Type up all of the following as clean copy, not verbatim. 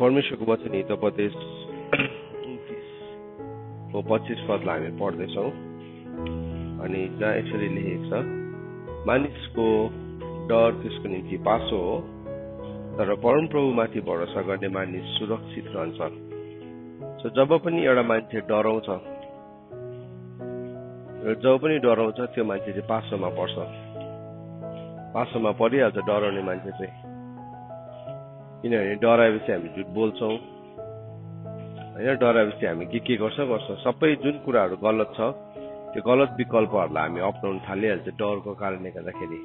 परमेश्वरको वचन हितोपदेश 25 पदलाई हामी पढ्दैछौँ अनि जहाँ यसरी लेखेको छ, मानिसको डर त्यसको निम्ति पासो हो, तर परमप्रभुमाथि भरोसा गर्ने मानिस सुरक्षित रहन्छ। सो जब पनि एउटा मान्छे डराउँछ र जब पनि डराउँछ त्यो मान्छे चाहिँ पासोमा पर्छ। पासोमा परिहाल्छ डराउने मान्छे चाहिँ, किनभने डराएपछि हामी झुट बोल्छौँ होइन। डराएपछि हामी के गर्छ सबै जुन कुराहरू गलत छ त्यो गलत विकल्पहरूलाई हामी अपनाउन थालिहाल्छ डरको कारणले गर्दाखेरि।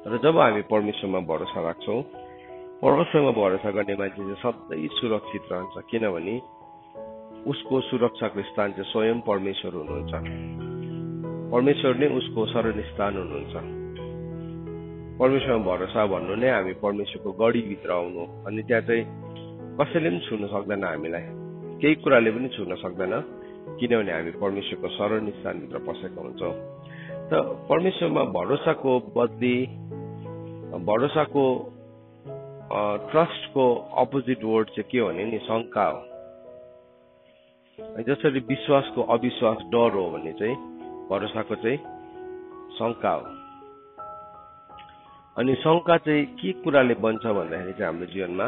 तर जब हामी परमेश्वरमा भरोसा राख्छौँ, परमेश्वरमा भरोसा गर्ने मान्छे चाहिँ सधैँ सुरक्षित रहन्छ, किनभने उसको सुरक्षाको स्थान चाहिँ स्वयं परमेश्वर हुनुहुन्छ। परमेश्वर नै उसको शरण स्थान हुनुहुन्छ। परमेश्वरमा भरोसा भन्नु नै हामी परमेश्वरको गढीभित्र आउनु, अनि त्यहाँ चाहिँ कसैले पनि छुन सक्दैन, हामीलाई केही कुराले पनि छुन सक्दैन, किनभने हामी परमेश्वरको शरण स्थानभित्र पसेका हुन्छौँ। त परमेश्वरमा भरोसाको बदली भरोसाको ट्रस्टको अपोजिट वर्ड चाहिँ के हो भने नि शङ्का हो। जसरी विश्वासको अविश्वास डर हो भने चाहिँ भरोसाको चाहिँ शङ्का हो। अनि शङ्का चाहिँ के कुराले बन्छ भन्दाखेरि चाहिँ हाम्रो जीवनमा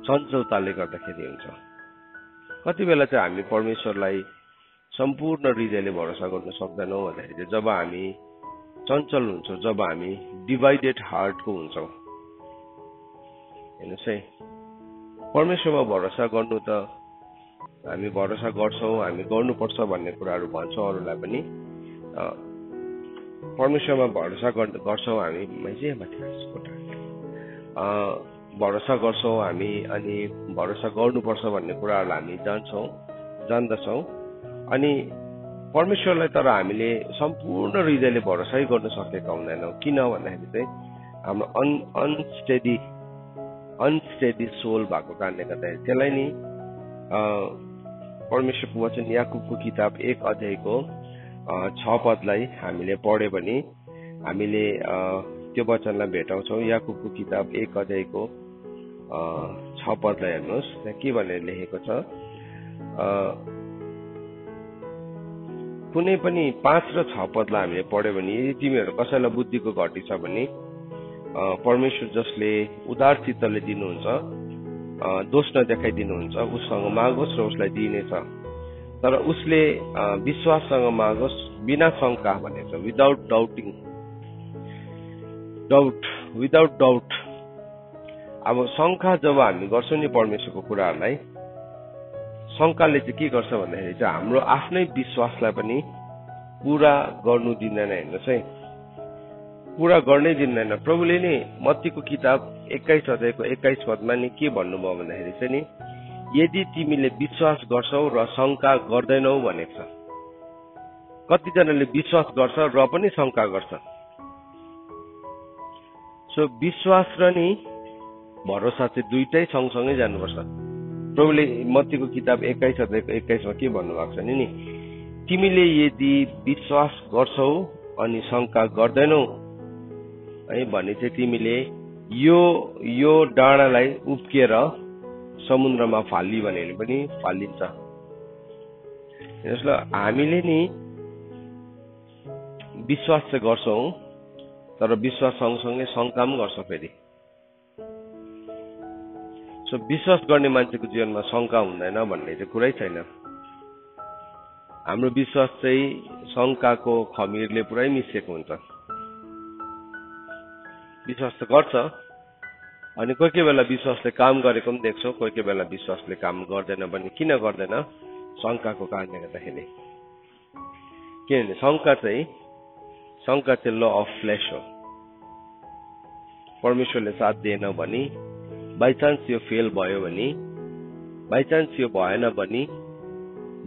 चञ्चलताले गर्दाखेरि हुन्छ। कति बेला चाहिँ हामी परमेश्वरलाई सम्पूर्ण हृदयले भरोसा गर्न सक्दैनौँ भन्दाखेरि चाहिँ जब हामी चञ्चल हुन्छौँ, जब हामी डिभाइडेड हार्टको हुन्छौँ। हेर्नुहोस् है, परमेश्वरमा भरोसा गर्नु त हामी भरोसा गर्छौँ, हामी गर्नुपर्छ भन्ने कुराहरू भन्छौँ अरूलाई पनि। परमेश्वरमा भरोसा गर्छौँ हामी, भरोसा गर्छौँ हामी, अनि भरोसा गर्नुपर्छ भन्ने कुराहरूलाई हामी जान्दछौँ। अनि परमेश्वरलाई तर हामीले सम्पूर्ण हृदयले भरोसै गर्न सकेका हुँदैनौँ। किन भन्दाखेरि चाहिँ हाम्रो अनस्टेडी सोल भएको कारणले गर्दाखेरि। त्यसलाई नि परमेश्वरको वचन याकुबको किताब 1 अध्यायको 6 पदलाई हामीले पढ्यो भने हामीले त्यो वचनलाई भेटाउँछौँ। याकुबको किताब 1 अध्यायको 6 पदलाई हेर्नुहोस्, त्यहाँ के भनेर लेखेको छ। कुनै पनि 5 र 6 पदलाई हामीले पढ्यो भने, यदि तिमीहरू कसैलाई बुद्धिको घटी छ भने परमेश्वर जसले उदार चित्तले दिनुहुन्छ, दोष नदेखाइदिनुहुन्छ, उससँग मागोस् र उसलाई दिइनेछ। तर उसले विश्वाससँग मागोस्, बिना शङ्का भनेको छ, विदाउट डाउट। अब शङ्का जब हामी गर्छौँ नि परमेश्वरको कुराहरूलाई, शङ्काले चाहिँ के गर्छ भन्दाखेरि चाहिँ हाम्रो आफ्नै विश्वासलाई पनि पुरा गर्नु दिँदैन। हेर्नुहोस् है, पुरा गर्नै दिँदैन। प्रभुले नि मत्तीको किताब 21 अध्यायको 21 पदमा नि के भन्नुभयो भन्दाखेरि चाहिँ नि, यदि तिमीले विश्वास गर्छौ र शङ्का गर्दैनौ भनेको छ। कतिजनाले विश्वास गर्छ र पनि शङ्का गर्छ। सो विश्वास र नि भरोसा चाहिँ दुइटै सँगसँगै जानुपर्छ। प्रभुले मत्तीको किताब 21 अध्यायको 21 मा के भन्नुभएको छ नि, तिमीले यदि विश्वास गर्छौ अनि शङ्का गर्दैनौ है भने चाहिँ तिमीले यो डाँडालाई उब्किएर समुद्रमा फाली भने पनि फालिन्छ। हेर्नुहोस् ल, हामीले नि विश्वास चाहिँ गर्छौँ, तर विश्वास सँगसँगै शङ्का पनि गर्छ फेरि। सो विश्वास गर्ने मान्छेको जीवनमा शङ्का हुँदैन भन्ने चाहिँ कुरै छैन। हाम्रो विश्वास चाहिँ शङ्काको खमीरले पुरै मिसिएको हुन्छ। विश्वास त गर्छ, अनि कोही बेला विश्वासले काम गरेको पनि देख्छौँ, कोही बेला विश्वासले काम गर्दैन पनि। किन गर्दैन? शङ्काको कारणले गर्दाखेरि। किनभने शङ्का चाहिँ ल अफ फ्लेस हो। परमेश्वरले साथ दिएन भने, बाइचान्स यो फेल भयो भने, बाइचान्स यो भएन भने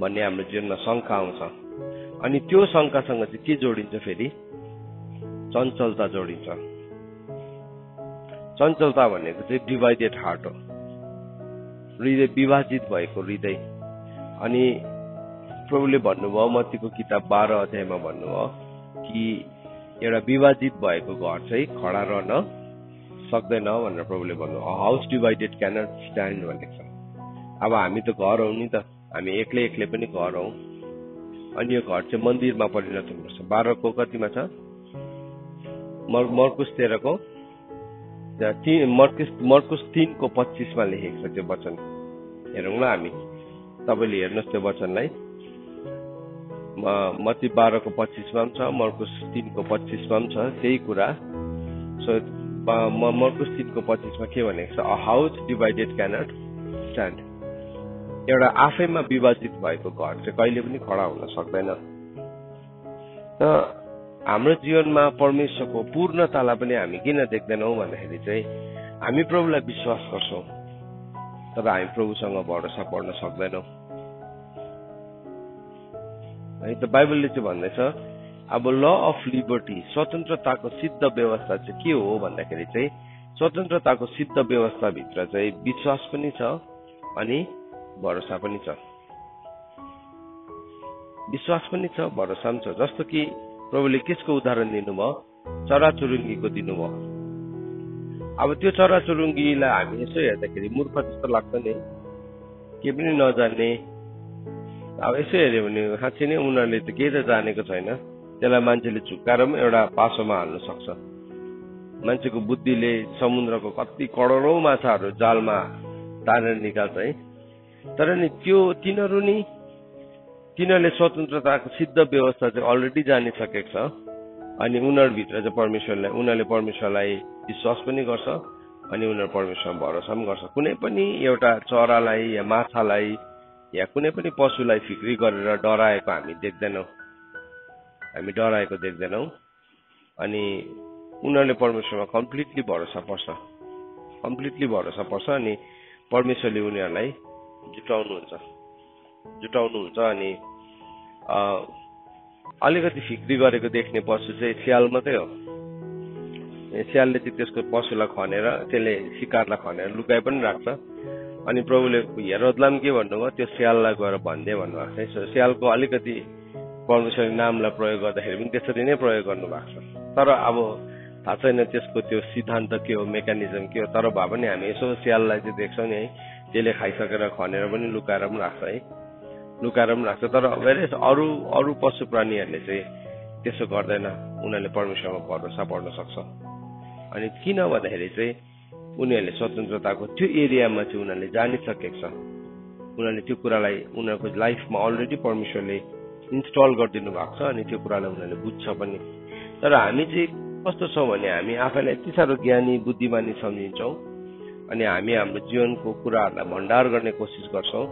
भन्ने हाम्रो जीवनमा शङ्का आउँछ। अनि त्यो शङ्कासँग चाहिँ के जोडिन्छ फेरि? चञ्चलता जोडिन्छ। चञ्चलता भनेको चाहिँ डिभाइडेड हार्ट हो, हृदय विभाजित भएको हृदय। अनि प्रभुले भन्नुभयो मत्तीको किताब 12 अध्यायमा भन्नुभयो कि एउटा विभाजित भएको घर चाहिँ खडा रहन सक्दैन भनेर प्रभुले भन्नु। हाउस डिभाइडेड क्यानट स्ट्यान्ड भनेको छ। अब हामी त घर हौ नि त, हामी एक्लै एक्लै पनि घर हौ, अनि यो घर चाहिँ मन्दिरमा परिणत हुनुपर्छ। 12 को कतिमा छ? मर्कुस 13 को मर्कुस 3 को 25 मा लेखेको छ त्यो वचन। हेरौँ ल हामी, तपाईँले हेर्नुहोस् त्यो वचनलाई। मत्ती 12 को 25 मा पनि छ, मर्कुस 3 को 25 मा पनि छ त्यही कुरा। सो मर्कुस 3 को 25 मा के भनेको छ? A house divided cannot stand. एउटा आफैमा विभाजित भएको घर चाहिँ कहिले पनि खडा हुन सक्दैन। त हाम्रो जीवनमा परमेश्वरको पूर्णतालाई पनि हामी किन देख्दैनौँ भन्दाखेरि चाहिँ हामी प्रभुलाई विश्वास गर्छौँ तर हामी प्रभुसँग भरोसा पर्न सक्दैनौँ है। त बाइबलले चाहिँ भन्दैछ अब ल अफ लिबर्टी, स्वतन्त्रताको सिद्ध व्यवस्था चाहिँ के हो भन्दाखेरि चाहिँ स्वतन्त्रताको सिद्ध व्यवस्था भित्र चाहिँ विश्वास पनि छ अनि भरोसा पनि छ। विश्वास पनि छ, भरोसा पनि छ। जस्तो कि प्रभुले कसको उदाहरण दिनुभयो? चराचुरुङ्गीको दिनुभयो। अब त्यो चराचुरुङ्गीलाई हामी यसो हेर्दाखेरि मूर्ख जस्तो लाग्छ नि, के पनि नजान्ने। अब यसो हेऱ्यो भने साँच्चै नै उनीहरूले त केही त जानेको छैन। त्यसलाई मान्छेले झुक्काएर पनि एउटा पासोमा हाल्न सक्छ। मान्छेको बुद्धिले समुद्रको कति करोडौं माछाहरू जालमा तानेर निकाल्छ है। तर नि त्यो तिनीहरूले स्वतन्त्रताको सिद्ध व्यवस्था चाहिँ अलरेडी जानिसकेको छ अनि उनीहरूभित्र चाहिँ उनीहरूले परमेश्वरलाई विश्वास पनि गर्छ अनि उनीहरू परमेश्वरमा भरोसा पनि गर्छ। कुनै पनि एउटा चरालाई या माछालाई या कुनै पनि पशुलाई फिक्री गरेर डराएको हामी देख्दैनौँ अनि उनीहरूले परमेश्वरमा कम्प्लिटली भरोसा पर्छ अनि परमेश्वरले उनीहरूलाई जुटाउनुहुन्छ अनि अलिकति फिक्री गरेको देख्ने पशु चाहिँ स्याल मात्रै हो। स्यालले चाहिँ त्यसको पशुलाई खनेर त्यसले शिकारलाई खनेर लुकाइ पनि राख्छ अनि प्रभुले हेरोदलाई के भन्नुभयो? त्यो स्याललाई गएर भनिदिए भन्नुभएको छ। स्यालको अलिकति परमेश्वरले नामलाई प्रयोग गर्दाखेरि पनि त्यसरी नै प्रयोग गर्नुभएको छ। तर अब थाहा छैन त्यसको त्यो सिद्धान्त के हो, मेकानिजम के हो। तर भए पनि हामी यसो स्याललाई चाहिँ देख्छौँ नि है, त्यसले खाइसकेर खनेर पनि लुकाएर पनि राख्छ है, तर अरू पशु प्राणीहरूले चाहिँ त्यसो गर्दैन। उनीहरूले परमेश्वरमा भरोसा पर्न सक्छ। अनि किन भन्दाखेरि चाहिँ उनीहरूले स्वतन्त्रताको त्यो एरियामा चाहिँ उनीहरूले जानिसकेको छ। उनीहरूले त्यो कुरालाई उनीहरूको लाइफमा अलरेडी परमेश्वरले इन्स्टल गरिदिनु भएको छ अनि त्यो कुरालाई उनीहरूले बुझ्छ पनि। तर हामी चाहिँ कस्तो छौँ भने हामी आफैलाई यति साह्रो ज्ञानी बुद्धिमानी सम्झिन्छौँ अनि हामी हाम्रो जीवनको कुराहरूलाई भण्डार गर्ने कोसिस गर्छौँ।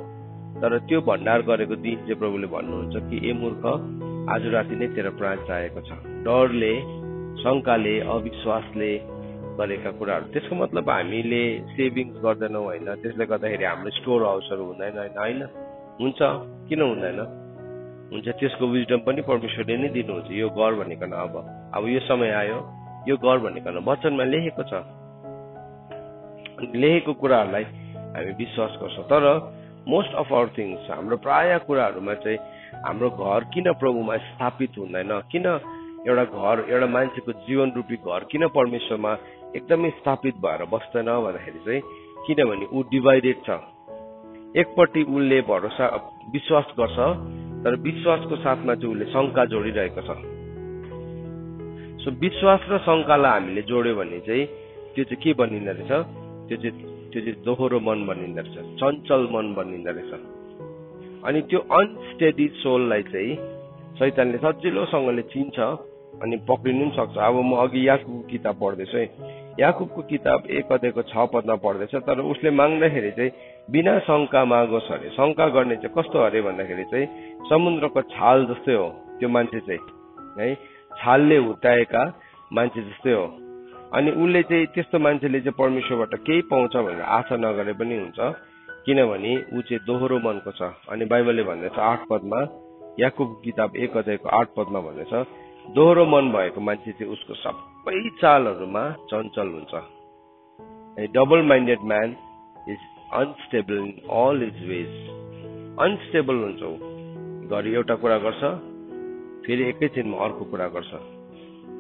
तर त्यो भण्डार गरेको दिन चाहिँ प्रभुले भन्नुहुन्छ कि ए मूर्ख, आज राति नै तेरो प्राण चाहिएको छ। डरले, शङ्काले, अविश्वासले गरेका कुराहरू। त्यसको मतलब हामीले सेभिङ्स गर्दैनौँ होइन, त्यसले गर्दाखेरि हाम्रो स्टोर हाउसहरू हुँदैन होइन। हुन्छ, किन हुँदैन? हुन्छ, त्यसको विजडम पनि परमेश्वरले नै दिनुहुन्छ। यो गर भनिकन अब यो समय आयो, यो गर भनिकन वचनमा लेखेको छ। लेखेको कुराहरूलाई हामी विश्वास गर्छौँ। तर मोस्ट अफ आवर थिङ्स, हाम्रो प्राय कुराहरूमा चाहिँ हाम्रो घर किन प्रभुमा स्थापित हुँदैन? किन एउटा मान्छेको जीवन रूपी घर किन परमेश्वरमा एकदमै स्थापित भएर बस्दैन भन्दाखेरि चाहिँ किनभने ऊ डिभाइडेड छ। एकपट्टि उसले विश्वास गर्छ तर विश्वासको साथमा चाहिँ उसले शङ्का जोडिरहेको छ। सो विश्वास र शङ्कालाई हामीले जोड्यो भने चाहिँ त्यो चाहिँ के बनिँदो रहेछ? त्यो चाहिँ दोहोरो मन बनिँदो रहेछ, चञ्चल मन बनिँदो रहेछ। अनि त्यो अनस्टेडी सोललाई चाहिँ शैतानले सजिलोसँगले चिन्छ अनि पक्रिनु पनि सक्छ। अब म अघि याकुबको किताब पढ्दैछु है, याकुबको किताब 1 अध्यायको 6 पदमा पढ्दैछ। तर उसले माग्दाखेरि चाहिँ बिना शङ्का मागोस् अरे। शङ्का गर्ने चाहिँ कस्तो अरे भन्दाखेरि चाहिँ समुद्रको छाल जस्तै हो त्यो मान्छे चाहिँ है, छालले हुत्याएका मान्छे जस्तै हो। अनि उसले चाहिँ त्यस्तो मान्छेले चाहिँ परमेश्वरबाट केही पाउँछ भनेर आशा नगरे पनि हुन्छ, किनभने ऊ चाहिँ दोहोरो मनको छ। अनि बाइबलले भन्दैछ 8 पदमा, याकुबको किताब 1 अध्यायको 8 पदमा भन्दैछ, दोहोरो मन भएको मान्छे चाहिँ उसको सबै चालहरूमा चञ्चल हुन्छ। Double minded man is unstable in all his ways. Unstable हुन्छ ऊ, घरि एउटा कुरा गर्छ फेरि एकैछिनमा अर्को कुरा गर्छ,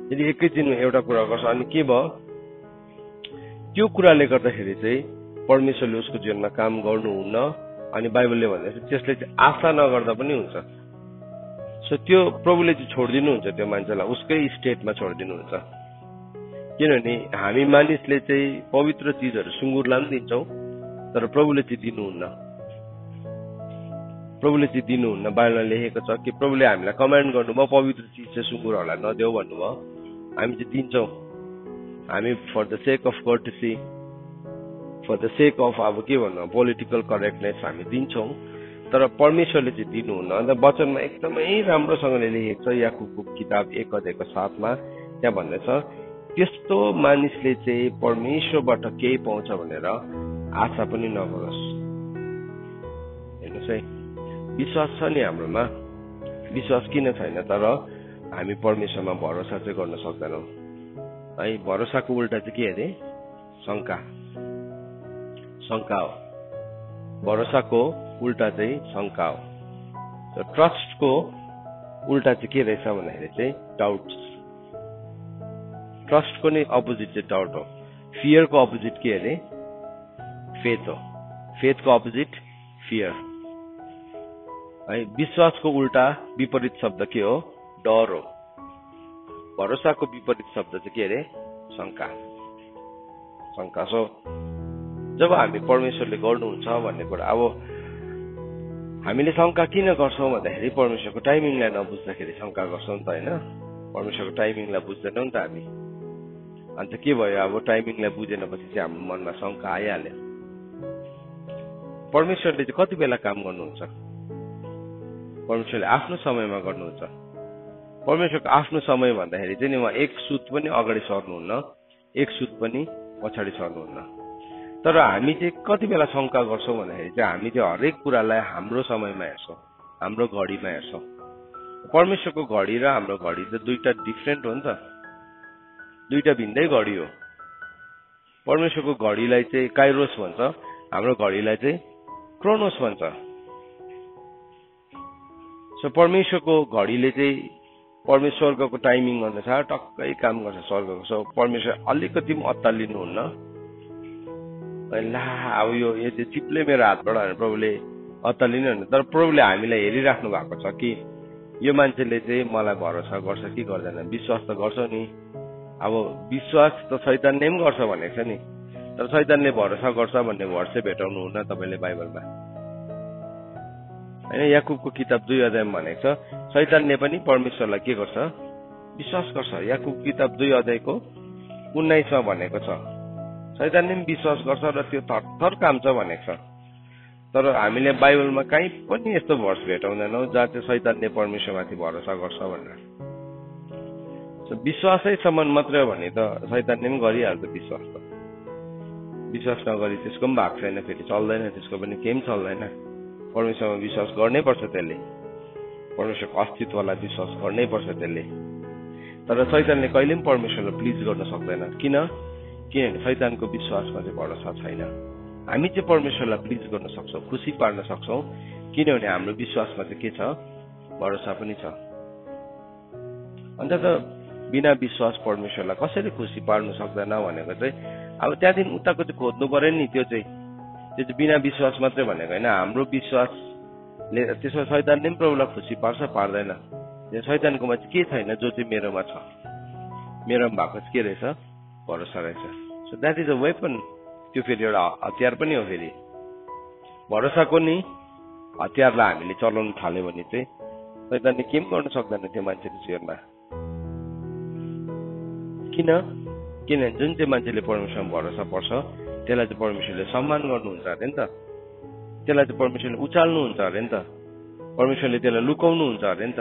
फेरि एकैछिनमा एउटा कुरा गर्छ। अनि के भयो? त्यो कुराले गर्दाखेरि चाहिँ परमेश्वरले उसको जीवनमा काम गर्नुहुन्न अनि बाइबलले भन्दैछ त्यसले चाहिँ आशा नगर्दा पनि हुन्छ। सो त्यो प्रभुले चाहिँ छोडिदिनुहुन्छ त्यो मान्छेलाई उसकै स्टेटमा छोडिदिनुहुन्छ। किनभने हामी मानिसले चाहिँ पवित्र चिजहरू सुँगुरलाई पनि दिन्छौँ तर प्रभुले चाहिँ दिनुहुन्न। प्रभुले चाहिँ दिनुहुन्न। बाइबलमा लेखेको छ कि प्रभुले हामीलाई कमान्ड गर्नुभयो पवित्र चिज चाहिँ सुँगुरहरूलाई नदेऊ भन्नुभयो, हामी चाहिँ दिन्छौँ। हामी for the sake of courtesy, for the sake of अब के भन्नु पोलिटिकल करेक्टनेस हामी दिन्छौँ तर परमेश्वरले चाहिँ दिनुहुन्न। अन्त वचनमा एकदमै राम्रोसँगले लेखेको छ याकुबको किताब 1:7 त्यहाँ भन्दैछ त्यस्तो मानिसले चाहिँ परमेश्वरबाट केही पाउँछ भनेर आशा पनि नगरोस्। हेर्नुहोस् है, विश्वास छ नि हाम्रोमा, विश्वास किन छैन तर हामी परमेश्वरमा भरोसा चाहिँ गर्न सक्दैनौँ है। भरोसाको उल्टा चाहिँ के अरे शङ्का, शङ्का हो। भरोसाको उल्टा चाहिँ शङ्का हो। ट्रस्टको उल्टा चाहिँ के रहेछ भन्दाखेरि चाहिँ डाउट। ट्रस्टको नै अपोजिट चाहिँ डाउट हो। फियरको अपोजिट के अरे फेथ हो। फेथको अपोजिट फियर है। विश्वासको उल्टा विपरीत शब्द के हो डर हो। भरोसाको विपरीत शब्द चाहिँ के अरे शङ्का, शङ्का। सो जब हामी परमेश्वरले गर्नुहुन्छ भन्ने कुरा अब हामीले शङ्का किन गर्छौँ भन्दाखेरि परमेश्वरको टाइमिङलाई नबुझ्दाखेरि शङ्का गर्छौँ नि त होइन। परमेश्वरको टाइमिङलाई बुझ्दैनौँ नि त हामी। अन्त के भयो अब टाइमिङलाई बुझेनपछि चाहिँ हाम्रो मनमा शङ्का आइहाल्यो। परमेश्वरले चाहिँ कति बेला काम गर्नुहुन्छ? परमेश्वरले आफ्नो समयमा गर्नुहुन्छ। परमेश्वरको आफ्नो समय भन्दाखेरि चाहिँ नि उहाँ एक सुत पनि अगाडि सर्नुहुन्न, एक सुत पनि पछाडि सर्नुहुन्न। तर हामी चाहिँ कति बेला शङ्का गर्छौँ भन्दाखेरि चाहिँ हामी चाहिँ हरेक कुरालाई हाम्रो समयमा हेर्छौँ, हाम्रो घडीमा हेर्छौँ। परमेश्वरको घडी र हाम्रो घडी चाहिँ दुईटा डिफ्रेन्ट हो नि त, दुईटा भिन्दै घडी हो। परमेश्वरको घडीलाई चाहिँ काइरोस भन्छ, हाम्रो घडीलाई चाहिँ क्रोनोस भन्छ। सो परमेश्वरको घडीले चाहिँ परमेश्वरको टाइमिङ अनुसार टक्कै काम गर्छ स्वर्गको। सो परमेश्वर अलिकति पनि अत्तालिनुहुन्न। ला अब यो चिप्ले मेरो हातबाट भनेर प्रभुले अत्तालिनुहुन्न। तर प्रभुले हामीलाई हेरिराख्नु भएको छ कि यो मान्छेले चाहिँ मलाई भरोसा गर्छ कि गर्दैन। विश्वास त गर्छ नि। अब विश्वास त शैतानले पनि गर्छ भनेको छ नि। तर शैतानले भरोसा गर्छ भन्ने वर्ड चाहिँ भेटाउनुहुन्न तपाईँले बाइबलमा होइन। याकुबको किताब 2 भनेको छ शैतानले पनि परमेश्वरलाई के गर्छ विश्वास गर्छ। याकुब किताब 2:19 भनेको छ शैतानले पनि विश्वास गर्छ र त्यो थरथर काम्छ भनेको छ। तर हामीले बाइबलमा कहीँ पनि यस्तो भर्स भेटाउँदैनौँ जहाँ चाहिँ शैतानले परमेश्वरमाथि भरोसा गर्छ भनेर। विश्वासैसम्म मात्रै हो भने त शैतानले पनि गरिहाल्छ विश्वास त। विश्वास नगरी त्यसको पनि भाग छैन, फेरि चल्दैन, त्यसको पनि केही पनि चल्दैन। परमेश्वरमा विश्वास गर्नै पर्छ त्यसले, परमेश्वरको अस्तित्वलाई विश्वास गर्नै पर्छ त्यसले। तर शैतानले कहिले पनि परमेश्वरलाई प्लिज गर्न सक्दैन। किनभने शैतानको विश्वासमा चाहिँ भरोसा छैन। हामी चाहिँ परमेश्वरलाई प्लिज गर्न सक्छौँ, खुसी पार्न सक्छौँ, किनभने हाम्रो विश्वासमा चाहिँ के छ भरोसा पनि छ। अन्त त बिना विश्वास परमेश्वरलाई कसरी खुसी पार्नु सक्दैन भनेको चाहिँ अब त्यहाँदेखि उताको चाहिँ खोज्नु पर्यो नि। त्यो चाहिँ बिना विश्वास मात्रै भनेको होइन। हाम्रो विश्वासले त्यसमा शैतानले पनि प्रभुलाई खुसी पार्छ पार्दैन। शैतानकोमा चाहिँ के छैन जो चाहिँ मेरोमा छ। मेरोमा भएको चाहिँ के रहेछ भरोसा रहेछ। So that is a weapon. त्यो फेरि एउटा हतियार पनि हो। फेरि भरोसाको नि हतियारलाई हामीले चलाउनु थाल्यो भने चाहिँ शैतानले केही पनि गर्न सक्दैन त्यो मान्छेको जीवनमा। किनभने जुन चाहिँ मान्छेले परमेश्वरमा भरोसा पर्छ त्यसलाई चाहिँ परमेश्वरले सम्मान गर्नुहुन्छ अरे नि त। त्यसलाई चाहिँ परमेश्वरले उचाल्नुहुन्छ अरे नि त। परमेश्वरले त्यसलाई लुकाउनुहुन्छ अरे नि त।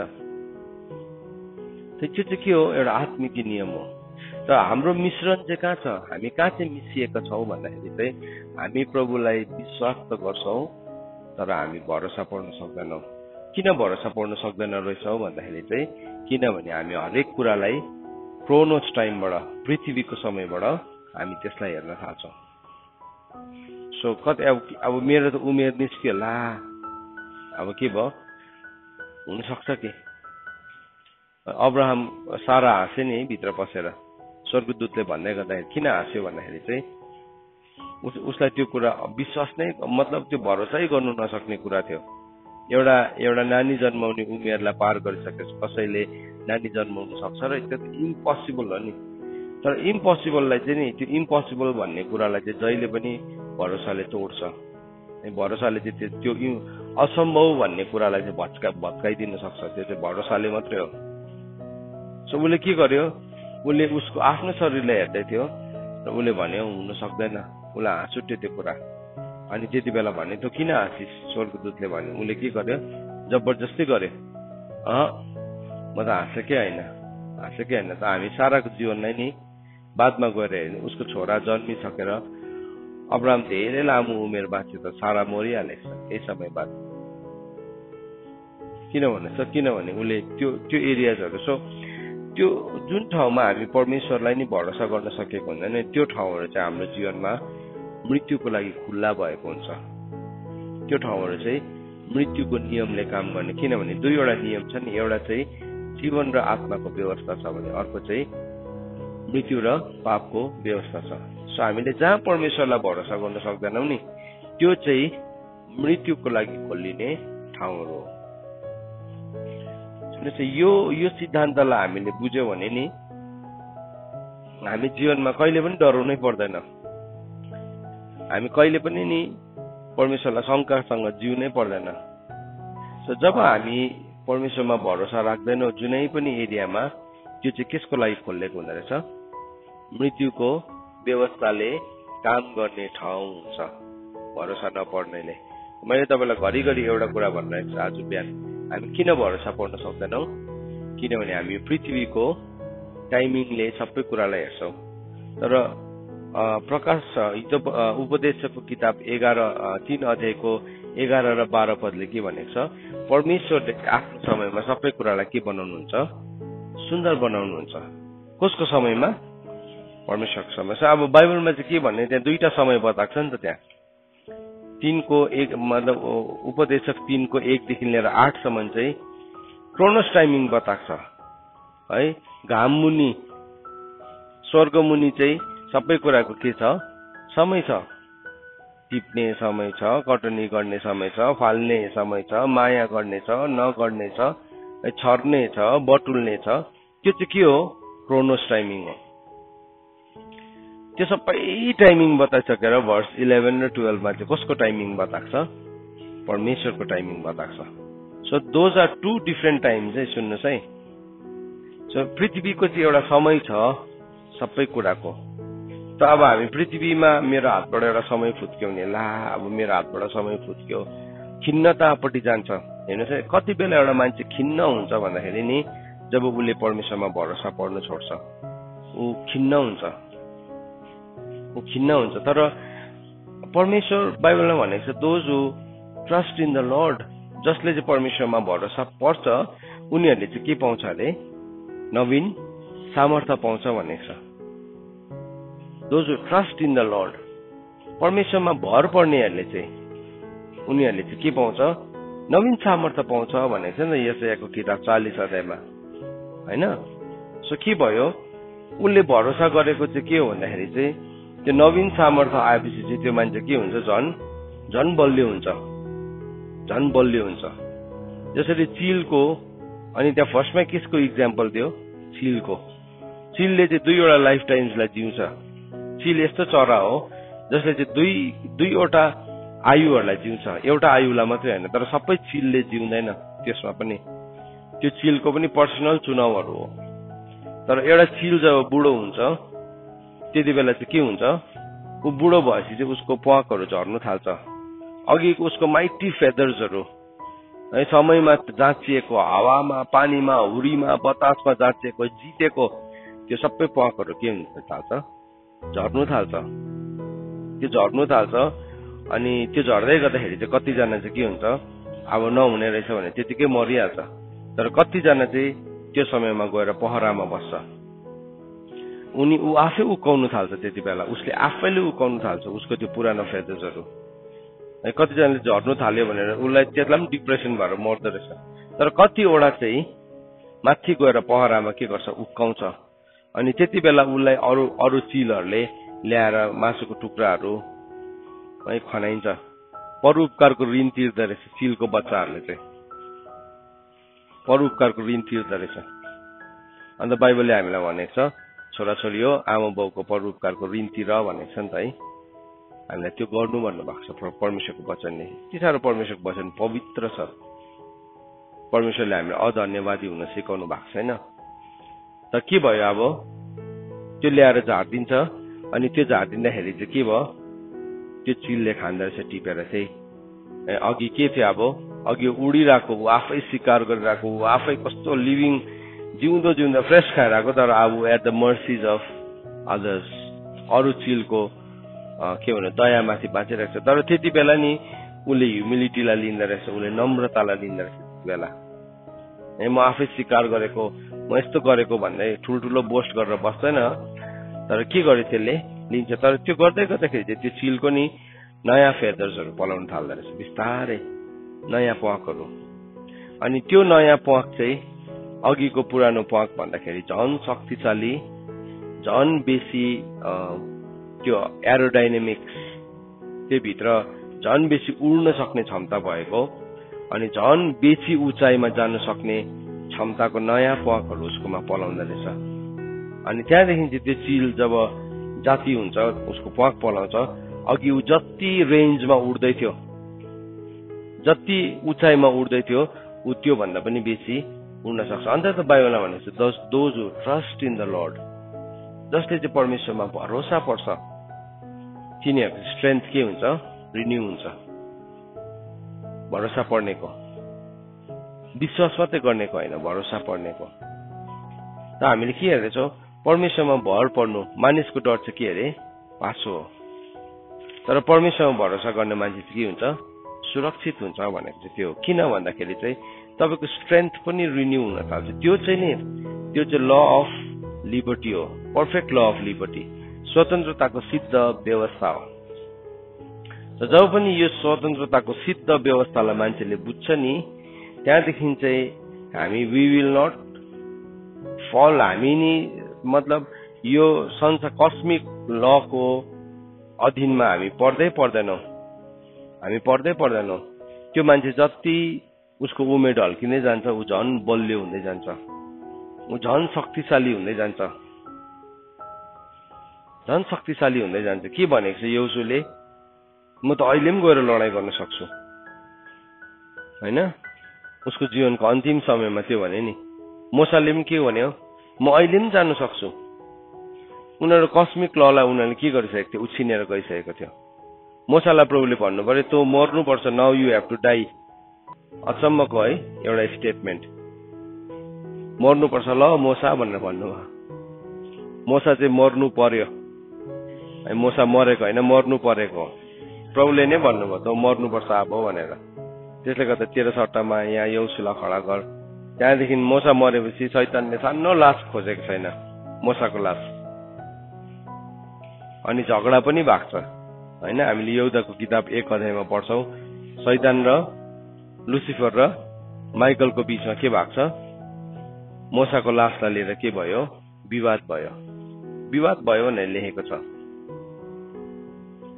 त्यो चाहिँ के हो एउटा आत्मिक नियम हो। र हाम्रो मिश्रण चाहिँ कहाँ छ? हामी कहाँ चाहिँ मिसिएका छौँ भन्दाखेरि चाहिँ हामी प्रभुलाई विश्वास त गर्छौँ तर हामी भरोसा पर्न सक्दैनौँ। किन भरोसा पर्न सक्दैन रहेछौँ भन्दाखेरि चाहिँ किनभने हामी हरेक कुरालाई क्रोनोस टाइमबाट, पृथ्वीको समयबाट हामी त्यसलाई हेर्न थाल्छौँ। सो कतै अब मेरो त उमेर निस्क्यो ला, अब के भयो हुनसक्छ कि अब्राहम सारा हाँसे नि भित्र पसेर। स्वर्गदूतले भन्दै गर्दाखेरि किन हाँस्यो भन्दाखेरि चाहिँ उसलाई त्यो कुरा विश्वास नै मतलब त्यो भरोसै गर्नु नसक्ने कुरा थियो। एउटा नानी जन्माउने उमेरलाई पार गरिसकेपछि कसैले नानी जन्माउनु सक्छ र त्यो इम्पोसिबल हो नि। तर इम्पोसिबललाई चाहिँ नि त्यो इम्पोसिबल भन्ने कुरालाई चाहिँ जहिले पनि भरोसाले तोड्छ। भरोसाले चाहिँ त्यो असम्भव भन्ने कुरालाई चाहिँ भत्काइदिन सक्छ। त्यो चाहिँ भरोसाले मात्रै हो। सो उसले के गर्यो, उसले उसको आफ्नो शरीरलाई हेर्दै थियो र उसले भन्यो हुन सक्दैन। उसलाई हाँस उठ्यो त्यो कुरा। अनि त्यति बेला भने त किन हाँसिस, स्वर्गदूतले भन्यो। उसले के गर्यो, जबरजस्ती गर्यो। म त हाँसेकै होइन त हामी साराको जीवनलाई नि बादमा गएर हेर्ने उसको छोरा जन्मिसकेर अब्राहम धेरै लामो उमेर बाँच्यो त सारा मरिहालेछ केही समय बाद। किनभने उसले त्यो एरियाजहरू त्यो जुन ठाउँमा हामी परमेश्वरलाई नि भरोसा गर्न सकेको हुँदैन त्यो ठाउँहरू चाहिँ हाम्रो जीवनमा मृत्युको लागि खुल्ला भएको हुन्छ। त्यो ठाउँहरू चाहिँ मृत्युको नियमले काम गर्ने। किनभने दुईवटा नियम छ नि, एउटा चाहिँ जीवन र आत्माको व्यवस्था छ भने अर्को चाहिँ मृत्यु र पापको व्यवस्था छ। सो हामीले जहाँ परमेश्वरलाई भरोसा गर्न सक्दैनौँ नि त्यो चाहिँ मृत्युको लागि खोलिने ठाउँहरू हो। यो सिद्धान्तलाई हामीले बुझ्यौँ भने नि हामी जीवनमा कहिले पनि डराउनै पर्दैन। हामी कहिले पनि नि परमेश्वरलाई शङ्कासँग जिउनै पर्दैन। सो जब हामी परमेश्वरमा भरोसा राख्दैनौँ जुनै पनि एरियामा, त्यो चाहिँ केसको लागि खोलिएको हुँदो रहेछ, मृत्युको व्यवस्थाले काम गर्ने ठाउँ हुन्छ भरोसा नपर्नेले। मैले तपाईँलाई घरिघरि एउटा कुरा भनिरहेको छु आज बिहान, हामी किन भरोसा पर्न सक्दैनौँ? किनभने हामी पृथ्वीको टाइमिङले सबै कुरालाई हेर्छौँ। तर प्रकाश उपदेशको किताब 3 अध्यायको 11 र 12 पदले के भनेको छ, परमेश्वरले आफ्नो समयमा सबै कुरालाई के बनाउनुहुन्छ, सुन्दर बनाउनुहुन्छ। कसको समयमा? परमेश्वरको समय। अब बाइबलमा चाहिँ के भन्ने, त्यहाँ दुईटा समय बताएको छ नि त। त्यहाँ 3को 1 मतलब उपदेशक 3को 1 देखि लिएर 8 सम्म चाहिँ क्रोनोस टाइमिङ बताएको छ है। घाम मुनि स्वर्ग मुनि चाहिँ सबै कुराको के छ, समय छ। टिप्ने समय छ, कटनी गर्ने समय छ, फाल्ने समय छ, माया गर्ने छ, नगर्ने छ, छर्ने छ, बटुल्ने छ। त्यो चाहिँ के हो? क्रोनोस टाइमिङ हो। त्यो सबै टाइमिङ बताइसकेर भर्स 11 र 12 मा चाहिँ कसको टाइमिङ बताएको छ? परमेश्वरको टाइमिङ बताएको छ। So those are 2 different times है। सुन्नुहोस् है। सो पृथ्वीको चाहिँ एउटा समय छ सबै कुराको। त अब हामी पृथ्वीमा मेरो हातबाट एउटा समय फुत्क्यो भने अब मेरो हातबाट समय फुत्क्यो, खिन्नतापट्टि जान्छ। हेर्नुहोस् है, कति बेला एउटा मान्छे खिन्न हुन्छ भन्दाखेरि नि जब उसले परमेश्वरमा भरोसा पर्न छोड्छ, ऊ खिन्न हुन्छ। तर परमेश्वर बाइबलमा भनेको छ those who trust in the lord, जसले चाहिँ परमेश्वरमा भरोसा पर्छ उनीहरूले चाहिँ के पाउँछ अरे? नवीन सामर्थ्य पाउँछ भनेको छ। Those who trust in the Lord, परमेश्वरमा भर पर्नेहरूले चाहिँ उनीहरूले चाहिँ के पाउँछ? नवीन सामर्थ्य पाउँछ भनेको छ नि यशायाको किताब 40 अध्यायमा हैन। सो के भयो? उसले भरोसा गरेको चाहिँ के हो भन्दाखेरि चाहिँ त्यो नवीन सामर्थ्य आएपछि चाहिँ त्यो मान्छे के हुन्छ? झन् बलियो हुन्छ। जसरी चिलको, अनि त्यहाँ फर्स्टमा किसको इक्जाम्पल दियो? चिलले चाहिँ 2वटा लाइफ टाइम्सलाई जिउँछ। चिल यस्तो चरा हो जसले चाहिँ दुईवटा आयुहरूलाई जिउँछ, एउटा आयुलाई मात्रै होइन। तर सबै चिलले जिउँदैन, त्यसमा पनि त्यो चिलको पनि पर्सनल चुनावहरू हो। तर एउटा चिल जब बुढो हुन्छ त्यति बेला चाहिँ के हुन्छ? ऊ बुढो भएपछि चाहिँ उसको प्वाकहरू झर्नु थाल्छ। अघिको उसको माइटी फेदर्सहरू है, समयमा जाँचिएको, हावामा, पानीमा, हुरीमा, बतासमा जाँचिएको, जितेको त्यो सबै प्वाकहरू के हुन थाल्छ? झर्नु थाल्छ। अनि त्यो झर्दै गर्दाखेरि चाहिँ कतिजना चाहिँ के हुन्छ? अब नहुने रहेछ भने त्यतिकै मरिहाल्छ। तर कतिजना चाहिँ त्यो समयमा गएर पहरामा बस्छ। ऊ आफै उकाउनु थाल्छ। त्यति बेला उसले आफैले उकाउनु थाल्छ उसको त्यो पुरानो फेदर्सहरू। कतिजनाले झर्नु थाल्यो भनेर उसलाई त्यसलाई पनि डिप्रेसन भएर मर्दो रहेछ। तर कतिवटा चाहिँ माथि गएर पहरामा के गर्छ? उकाउँछ। अनि त्यति बेला उसलाई अरू चिलहरूले ल्याएर मासुको टुक्राहरू है खनाइन्छ। परोपकारको ऋण तिर्दो रहेछ चिलको बच्चाहरूले चाहिँ, परोपकारको ऋण तिर्दो रहेछ। अन्त बाइबलले हामीलाई भनेको छ छोराछोरी हो आमा बाउको परोपकारको ऋण तिर भनेको छ नि त है। हामीलाई त्यो गर्नु भन्नुभएको छ परमेश्वरको वचनले। यति साह्रो परमेश्वरको वचन पवित्र छ, परमेश्वरले हामीलाई अधन्यवादी हुन सिकाउनु भएको छैन। त के भयो अब त्यो ल्याएर झारिदिन्छ, अनि त्यो झारिदिँदाखेरि चाहिँ के भयो, त्यो चिलले खाँदो रहेछ टिपेर चाहिँ। अघि के थियो, अब अघि उडिरहेको ऊ आफै शिकार गरिरहेको ऊ आफै कस्तो लिभिङ जिउँदो जिउँदो फ्रेस खाएर आएको, तर अब एट द मर्सिज अफ अदर्स, अरू चिलको के भन्नु दयामाथि बाँचिरहेको छ। तर त्यति बेला नि उसले ह्युमिलिटीलाई लिँदो रहेछ, उसले नम्रतालाई लिँदो रहेछ त्यति बेला। म आफै शिकार गरेको, म यस्तो गरेको भन्दै ठुल्ठुलो बोस्ट गरेर बस्दैन, तर के गर्यो त्यसले लिन्छ। तर त्यो गर्दै गर्दाखेरि चाहिँ त्यो चिलको नि नयाँ फेदर्सहरू पलाउन थाल्दो रहेछ बिस्तारै, नयाँ प्वाकहरू। अनि त्यो नयाँ प्वाक चाहिँ अघिको पुरानो प्वाक भन्दाखेरि झन् शक्तिशाली, झन् बेसी त्यो एरोडाइनामिक्स, त्यो भित्र झन् बेसी उड्न सक्ने क्षमता भएको, अनि झन् बेसी उचाइमा जान सक्ने क्षमताको नयाँ प्वाकहरू उसकोमा पलाउँदो रहेछ। अनि त्यहाँदेखि चाहिँ त्यो चिल जब जाति हुन्छ उसको प्वाक पलाउँछ, अघि ऊ जति रेन्जमा उड्दै थियो, जति उचाइमा उड्दै थियो ऊ त्योभन्दा पनि बेसी उड्न सक्छ। अन्त त बाइबलमा भनेको छ those who trust in the lord, जसले चाहिँ परमेश्वरमा भरोसा पर्छ तिनीहरूको स्ट्रेन्थ के हुन्छ, रिन्यू हुन्छ। भरोसा पर्नेको, विश्वास मात्रै गर्नेको होइन, भरोसा पर्नेको। त हामीले के हेर्दैछौँ, परमेश्वरमा भर पर्नु, मानिसको डर चाहिँ के अरे पासो हो, तर परमेश्वरमा भरोसा गर्ने मान्छे चाहिँ के हुन्छ, सुरक्षित हुन्छ भनेको चाहिँ त्यो। किन भन्दाखेरि चाहिँ तपाईँको स्ट्रेन्थ पनि रिन्यू हुन थाल्छ। त्यो चाहिँ ल अफ लिबर्टी हो, पर्फेक्ट ल अफ लिबर्टी, स्वतन्त्रताको सिद्ध व्यवस्था हो। जब पनि यो स्वतन्त्रताको सिद्ध व्यवस्थालाई मान्छेले बुझ्छ नि, त्यहाँदेखि चाहिँ हामी वी विल नट फल, हामी नि मतलब यो संसार कस्मिक लको अधीनमा हामी पर्दै पर्दैनौँ। त्यो मान्छे जति उसको उमेर ढल्किँदै जान्छ ऊ झन् बलियो हुँदै जान्छ, ऊ झन् शक्तिशाली हुँदै जान्छ, झन् शक्तिशाली हुँदै जान्छ। के भनेको छ यहोशूले, म त अहिले पनि गएर लडाइँ गर्न सक्छु होइन। उसको जीवनको अन्तिम समयमा त्यो भने नि। मोसाले पनि के भन्यो, म अहिले पनि जानु सक्छु। उनीहरू कस्मिक ललाई उनीहरूले के गरिसकेको थियो, उछिनेर गइसकेको थियो। मोसालाई प्रभुले भन्नु पर्यो तँ मर्नुपर्छ, now you have to die. अचम्मको है एउटा स्टेटमेन्ट, मर्नुपर्छ ल मोसा भनेर भन्नुभयो। मोसा चाहिँ मर्नु पर्यो, मोसा मरेको होइन, मर्नु परेको। प्रभुले नै भन्नुभयो तँ मर्नुपर्छ अब भनेर। त्यसले गर्दा तेरो सट्टामा यहाँ यहोशूलाई खडा गर। त्यहाँदेखि मोसा मरेपछि शैतानले सानो लास खोजेको छैन, मोसाको लास। अनि झगडा पनि भएको छ होइन। हामीले यहुदाको किताब 1 अध्यायमा पढ्छौँ, शैतान र लुसिफर र माइकलको बीचमा के भएको छ, मोसाको लासलाई लिएर के भयो, विवाद भयो भनेर लेखेको छ।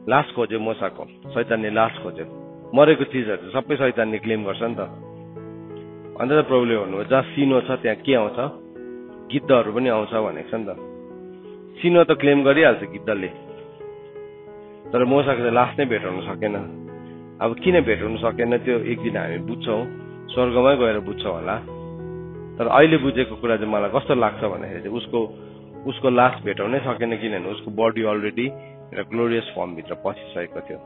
लास खोज्यो मोसाको, शैतानले लास खोज्यो। मरेको चिजहरू सबै शैतानले क्लेम गर्छ नि त। अन्त प्रभुले भन्नुभयो जहाँ सिनो छ त्यहाँ के आउँछ, गिद्धहरू पनि आउँछ भनेको छ नि त। सिनो त क्लेम गरिहाल्छ गिद्धले, तर मोसाको चाहिँ लास नै भेटाउन सकेन। अब किन भेटाउन सकेन त्यो एक दिन हामी बुझ्छौँ, स्वर्गमै गएर बुझ्छौँ होला। तर अहिले बुझेको कुरा चाहिँ मलाई कस्तो लाग्छ भन्दाखेरि चाहिँ उसको लास भेटाउनै सकेन, किनभने उसको बडी अलरेडी एउटा ग्लोरियस फर्मभित्र पसिसकेको थियो।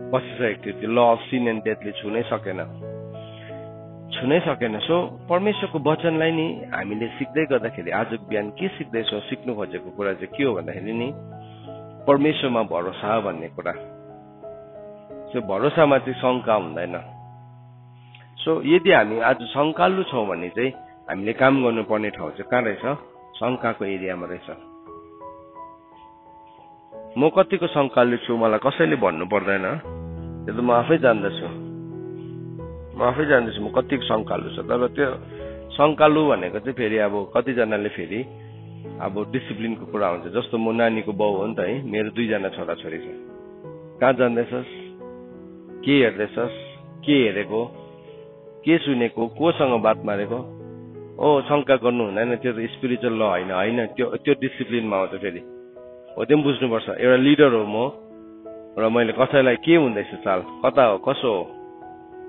त्यो ल अफ सिन एन्ड डेथले छुनै सकेन। सो परमेश्वरको वचनलाई नि हामीले सिक्दै गर्दाखेरि आजको बिहान के सिक्दैछौँ, सिक्नु खोजेको कुरा चाहिँ के हो भन्दाखेरि नि परमेश्वरमा भरोसा भन्ने कुरा। सो भरोसामा चाहिँ शङ्का हुँदैन। सो यदि हामी आज शङ्कालु छौँ भने चाहिँ हामीले काम गर्नुपर्ने ठाउँ चाहिँ कहाँ रहेछ, शङ्काको एरियामा रहेछ। म कतिको शङ्कालु छु मलाई कसैले भन्नु पर्दैन, त्यो त म आफै जान्दछु म कतिको शङ्कालु छ। तर त्यो शङ्कालु भनेको चाहिँ फेरि अब कतिजनाले फेरि अब डिसिप्लिनको कुरा हुन्छ। जस्तो म नानीको बाउ हो नि त है, मेरो 2 जना छोराछोरी छ कहाँ जाँदैछस्, के हेर्दैछस्, के हेरेको, के सुनेको, कोसँग बात मारेको, शङ्का गर्नु हुँदैन, त्यो त स्पिरिचुअल ल होइन, त्यो डिसिप्लिनमा आउँछ फेरि। हो त्यो पनि बुझ्नुपर्छ। एउटा लिडर हो म, र मैले कसैलाई के हुँदैछ चाल, कता हो, कसो हो,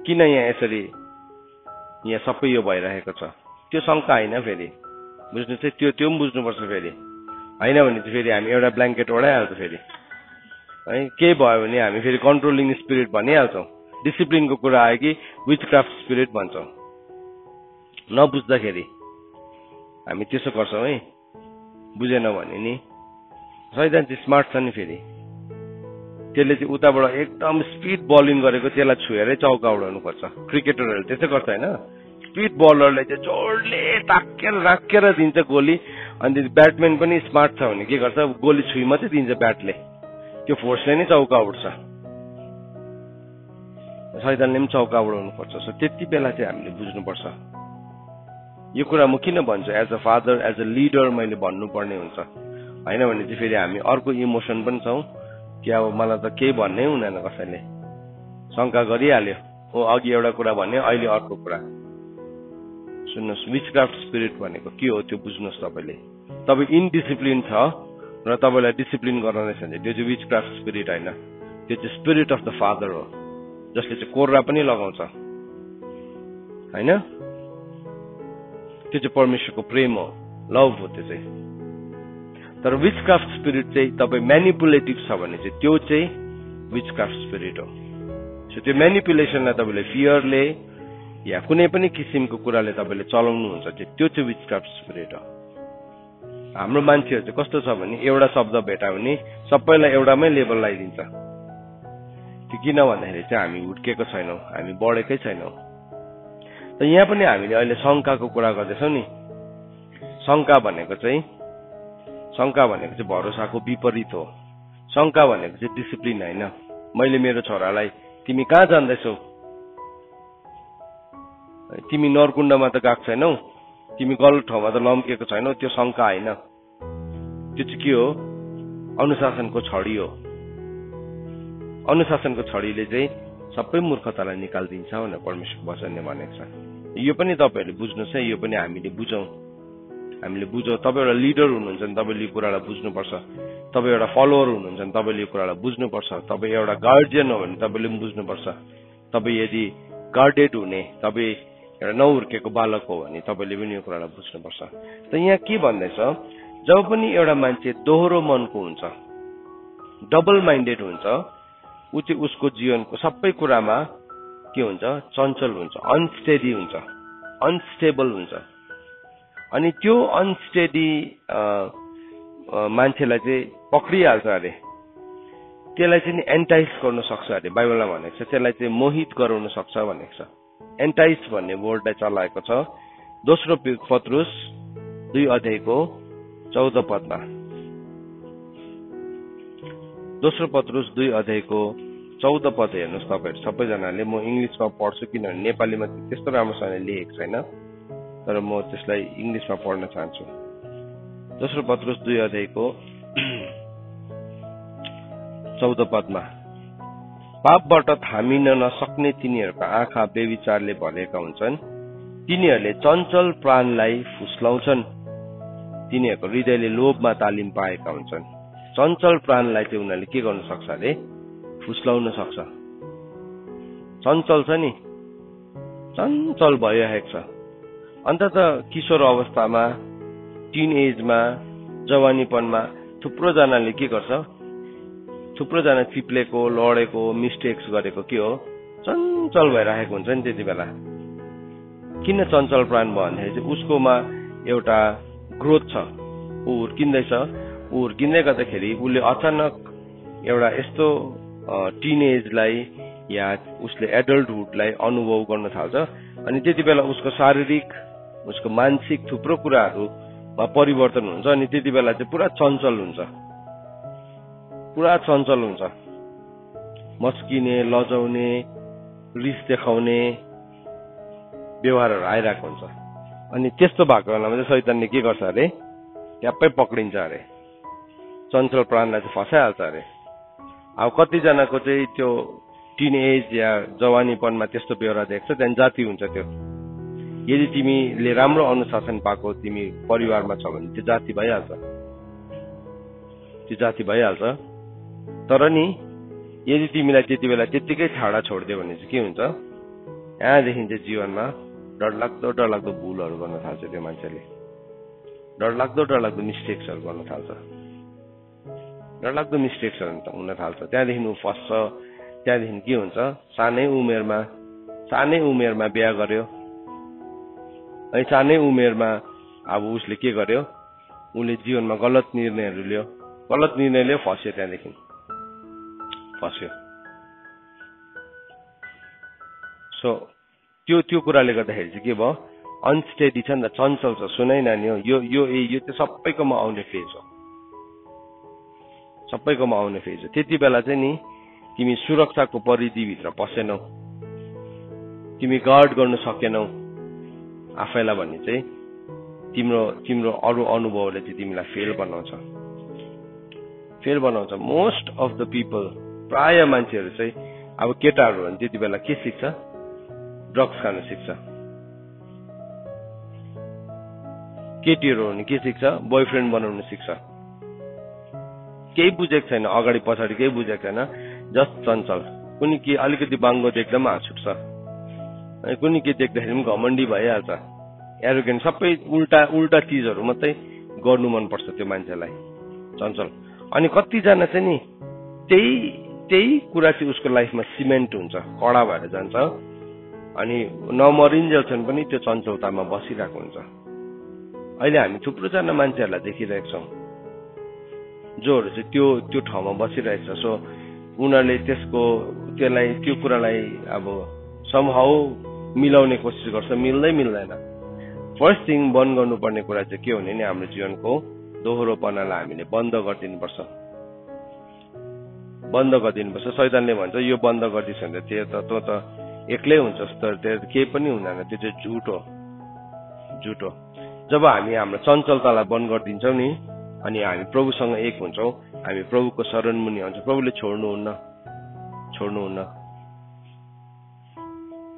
किन यहाँ सबै यो भइरहेको छ, त्यो शङ्का होइन फेरि। बुझ्नु चाहिँ त्यो पनि बुझ्नुपर्छ फेरि। होइन भने चाहिँ फेरि हामी एउटा ब्ल्याङ्केट ओढाइहाल्छ फेरि है। केही भयो भने हामी फेरि कन्ट्रोलिङ स्पिरिट भनिहाल्छौँ। डिसिप्लिनको कुरा आयो कि विचक्राफ्ट स्पिरिट भन्छौँ। नबुझ्दाखेरि हामी त्यसो गर्छौँ है, बुझेन भने नि। शैतान चाहिँ स्मार्ट छ नि फेरि, त्यसले चाहिँ उताबाट एकदम स्पिड बलिङ गरेको त्यसलाई छुएरै चौका उडाउनु खोज्छ। क्रिकेटरहरूले त्यसै गर्छ होइन, स्पिड बलरले चाहिँ जोडले राखेर दिन्छ गोली, अनि ब्याटम्यान पनि स्मार्ट छ भने के गर्छ, गोली छुई मात्रै दिन्छ ब्याटले, त्यो फोर्सले नै चौका उड्छ। शैतानले पनि चौका उडाउनु पर्छ। सो त्यति बेला चाहिँ हामीले बुझ्नुपर्छ। यो कुरा म किन भन्छु, as a father, as a leader मैले भन्नुपर्ने हुन्छ। होइन भने चाहिँ फेरि हामी अर्को इमोसन पनि छौँ कि अब मलाई त केही भन्नै हुँदैन, कसैले शङ्का गरिहाल्यो, अघि एउटा कुरा भन्यो, अहिले अर्को कुरा। सुन्नुहोस्, विचक्राफ्ट स्पिरिट भनेको के हो त्यो बुझ्नुहोस्। तपाईँ इनडिसिप्लिन छ र तपाईँलाई डिसिप्लिन गराउँदैछ भने त्यो चाहिँ विचक्राफ्ट स्पिरिट होइन, त्यो चाहिँ स्पिरिट अफ द फादर हो, जसले चाहिँ कोर्रा पनि लगाउँछ होइन। त्यो चाहिँ परमेश्वरको प्रेम हो, लभ हो त्यो चाहिँ। तर विचक्राफ्ट स्पिरिट चाहिँ तपाईँ म्यानिपुलेटिभ छ भने चाहिँ त्यो चाहिँ विचक्राफ्ट स्पिरिट हो। सो त्यो म्यानिपुलेसनलाई तपाईँले फियरले या कुनै पनि किसिमको कुराले तपाईँले चलाउनुहुन्छ चाहिँ त्यो चाहिँ विचक्राफ्ट स्पिरिट हो। हाम्रो मान्छेहरू चाहिँ कस्तो छ भने एउटा शब्द भेटायो भने सबैलाई एउटामै लेबल लगाइदिन्छ। त्यो किन भन्दाखेरि चाहिँ हामी हुर्केको छैनौँ, हामी बढेकै छैनौँ। त यहाँ पनि हामीले अहिले शङ्काको कुरा गर्दैछौँ नि। शङ्का भनेको चाहिँ भरोसाको विपरीत हो। शङ्का भनेको चाहिँ डिसिप्लिन होइन। मैले मेरो छोरालाई तिमी कहाँ जाँदैछौ, तिमी नरकुण्डमा त गएको छैनौ, तिमी गलत ठाउँमा त लम्केको छैनौ, त्यो शङ्का होइन। त्यो चाहिँ के हो, अनुशासनको छडी हो। अनुशासनको छडीले चाहिँ सबै मूर्खतालाई निकालिदिन्छ भनेर परमेश्वर वचनले भनेको छ। यो पनि तपाईँहरूले बुझ्नुहोस् है, यो पनि हामीले बुझौँ। तपाईँ एउटा लिडर हुनुहुन्छ भने तपाईँले यो कुरालाई बुझ्नुपर्छ। तपाईँ एउटा फलोवर हुनुहुन्छ भने तपाईँले यो कुरालाई बुझ्नुपर्छ। तपाईँ एउटा गार्जियन हो भने तपाईँले पनि बुझ्नुपर्छ। तपाईँ यदि गार्डेड हुने, तपाईँ एउटा नहुर्केको बालक हो भने तपाईँले पनि यो कुरालाई बुझ्नुपर्छ। त यहाँ के भन्दैछ, जब पनि एउटा मान्छे दोहोरो मनको हुन्छ, डबल माइन्डेड हुन्छ, ऊ चाहिँ उसको जीवनको सबै कुरामा के हुन्छ, चञ्चल हुन्छ, अनस्टेडी हुन्छ, अनस्टेबल हुन्छ। अनि त्यो अनस्टेडी मान्छेलाई चाहिँ पक्रिहाल्छ अरे, त्यसलाई चाहिँ एन्टाइस गर्न सक्छ अरे, बाइबलमा भनेको छ। त्यसलाई चाहिँ मोहित गराउन सक्छ भनेको छ। एन्टाइस भन्ने वर्डलाई चलाएको छ दोस्रो पत्रुस 2 अध्यायको 14 पदमा। दोस्रो पत्रुस 2 अध्यायको 14 पद हेर्नुहोस् तपाईँहरू सबैजनाले। म इङ्ग्लिसमा पढ्छु किनभने नेपालीमा त्यस्तो राम्रोसँगले लेखेको छैन, तर म त्यसलाई इङ्ग्लिसमा पढ्न चाहन्छु। दोस्रो पत्रुस 2 अध्यायको 14 पदमा, पापबाट थामिन नसक्ने तिनीहरूका आँखा बेविचारले भरेका हुन्छन्, तिनीहरूले चञ्चल प्राणलाई फुस्लाउँछन्, तिनीहरूको हृदयले लोभमा तालिम पाएका हुन्छन्। चञ्चल प्राणलाई चाहिँ उनीहरूले के गर्न सक्छ अरे, फुस्लाउन सक्छ। चञ्चल छ नि, चञ्चल भइरहेको छ। अन्त त किशोर अवस्थामा, टिन एजमा, जवानीपनमा थुप्रोजनाले के गर्छ, थुप्रोजना चिप्लेको, लडेको, मिस्टेक्स गरेको के हो, चञ्चल भइरहेको हुन्छ नि। त्यति बेला किन चञ्चल प्राण भयो भन्दाखेरि चाहिँ उसकोमा एउटा ग्रोथ छ, ऊ हुर्किँदैछ। ऊ हुर्किँदै गर्दाखेरि उसले अचानक एउटा यस्तो टिनेजलाई या उसले एडल्टहुडलाई अनुभव गर्न थाल्छ। अनि त्यति बेला उसको शारीरिक, उसको मानसिक थुप्रो कुराहरूमा परिवर्तन हुन्छ। अनि त्यति बेला चाहिँ पुरा चञ्चल हुन्छ, मस्किने, लजाउने, रिस देखाउने व्यवहारहरू आइरहेको हुन्छ। अनि त्यस्तो भएको बेलामा चाहिँ शैतानले के गर्छ अरे, ट्याप्पै पक्रिन्छ अरे, चञ्चल प्राणलाई चाहिँ फसाइहाल्छ अरे। अब कतिजनाको चाहिँ त्यो टिन एज या जवानीपनमा त्यस्तो बेहोरा देख्छ, त्यहाँदेखि जाति हुन्छ त्यो। यदि तिमीले राम्रो अनुशासन पाएको तिमी परिवारमा छ भने त्यो जाति भइहाल्छ, त्यो जाति भइहाल्छ। तर नि यदि तिमीलाई त्यति बेला त्यत्तिकै छाडा छोडिदियो भने चाहिँ के हुन्छ, यहाँदेखि चाहिँ जीवनमा डरलाग्दो भुलहरू गर्न थाल्छ त्यो मान्छेले, डरलाग्दो मिस्टेक्सहरू गर्न थाल्छ, डरलाग्दो मिस्टेक्सहरू हुन थाल्छ। त्यहाँदेखि ऊ फस्छ। त्यहाँदेखि के हुन्छ, सानै उमेरमा बिहा गर्यो, है सानै उमेरमा अब उसले के गर्यो, उसले जीवनमा गलत निर्णयहरू लियो, गलत निर्णय लियो, फस्यो, त्यहाँदेखि फस्यो। सो त्यो कुराले गर्दाखेरि चाहिँ के भयो, अनस्टेडी छ नि त, चञ्चल छ। सुनै नानी हो, यो चाहिँ सबैकोमा आउने फेज हो, सबैकोमा आउने फेज हो। त्यति बेला चाहिँ नि तिमी सुरक्षाको परिधिभित्र पसेनौ, तिमी गार्ड गर्न सकेनौ आफैलाई भने चाहिँ तिम्रो अरू अनुभवले चाहिँ तिमीलाई फेल बनाउँछ। मोस्ट अफ द पिपल, प्राय मान्छेहरू चाहिँ अब केटाहरू भने त्यति बेला के सिक्छ, ड्रग्स खान सिक्छ। केटीहरू भने के सिक्छ, बोयफ्रेन्ड बनाउन सिक्छ। केही बुझेको छैन, अगाडि पछाडि केही बुझेको छैन, जस्ट चञ्चल। कुनै के अलिकति बाङ्गो देख्दा पनि हाँस उठ्छ, कुनै के देख्दाखेरि पनि घमण्डी भइहाल्छ, एरोगेन्ट, सबै उल्टा चिजहरू मात्रै गर्नु मनपर्छ त्यो मान्छेलाई, चञ्चल। अनि कतिजना चाहिँ नि त्यही कुरा चाहिँ उसको लाइफमा सिमेन्ट हुन्छ, कडा भएर जान्छ, अनि नमरिन्जेलसम्म पनि त्यो चञ्चलतामा बसिरहेको हुन्छ। अहिले हामी थुप्रोजना मान्छेहरूलाई देखिरहेको छौँ जोहरू चाहिँ त्यो ठाउँमा बसिरहेछ। सो उनीहरूले त्यो कुरालाई अब समहाउ मिलाउने कोसिस गर्छ, मिल्दैन। फर्स्ट थिङ बन्द गर्नुपर्ने कुरा चाहिँ के हुने नि, हाम्रो जीवनको दोहोरोपनालाई हामीले बन्द गरिदिनुपर्छ। शैतानले भन्छ यो बन्द गरिदिन्छ भने तँ त एक्लै हुन्छस्, तर त्यो केही पनि हुँदैन, त्यो चाहिँ झुट हो। जब हामी हाम्रो चञ्चलतालाई बन्द गरिदिन्छौँ नि, अनि हामी प्रभुसँग एक हुन्छौँ, हामी प्रभुको शरणमुनि आउँछौँ, प्रभुले छोड्नुहुन्न।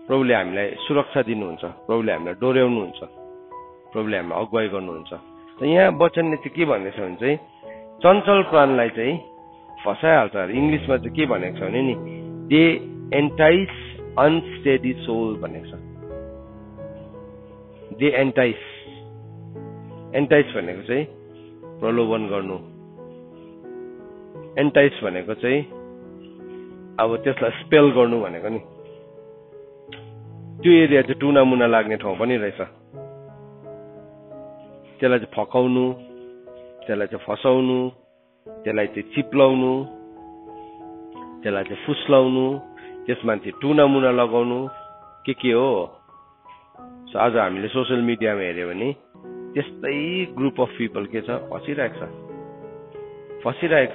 प्रभुले हामीलाई सुरक्षा दिनुहुन्छ, प्रभुले हामीलाई डोर्याउनुहुन्छ, प्रभुले हामीलाई अगुवाई गर्नुहुन्छ। त यहाँ वचनले चाहिँ के भन्दैछ भने चाहिँ चञ्चल प्राणलाई चाहिँ फसाइहाल्छ। इङ्ग्लिसमा चाहिँ के भनेको छ भने नि, दे एन्टाइस अनस्टेडी सोल भनेको छ। दे एन्टाइस भनेको चाहिँ प्रलोभन गर्नु, एन्टाइस भनेको चाहिँ अब त्यसलाई स्पेल गर्नु भनेको नि। त्यो एरिया चाहिँ टुना मुना लाग्ने ठाउँ पनि रहेछ। त्यसलाई चाहिँ फकाउनु, त्यसलाई चाहिँ फसाउनु, त्यसलाई चाहिँ चिप्लाउनु, त्यसलाई चाहिँ फुस्लाउनु, त्यसमाथि टुना मुना लगाउनु के हो। आज हामीले सोसियल मिडियामा हेर्यो भने त्यस्तै ग्रुप अफ पिपल के छ, फसिरहेको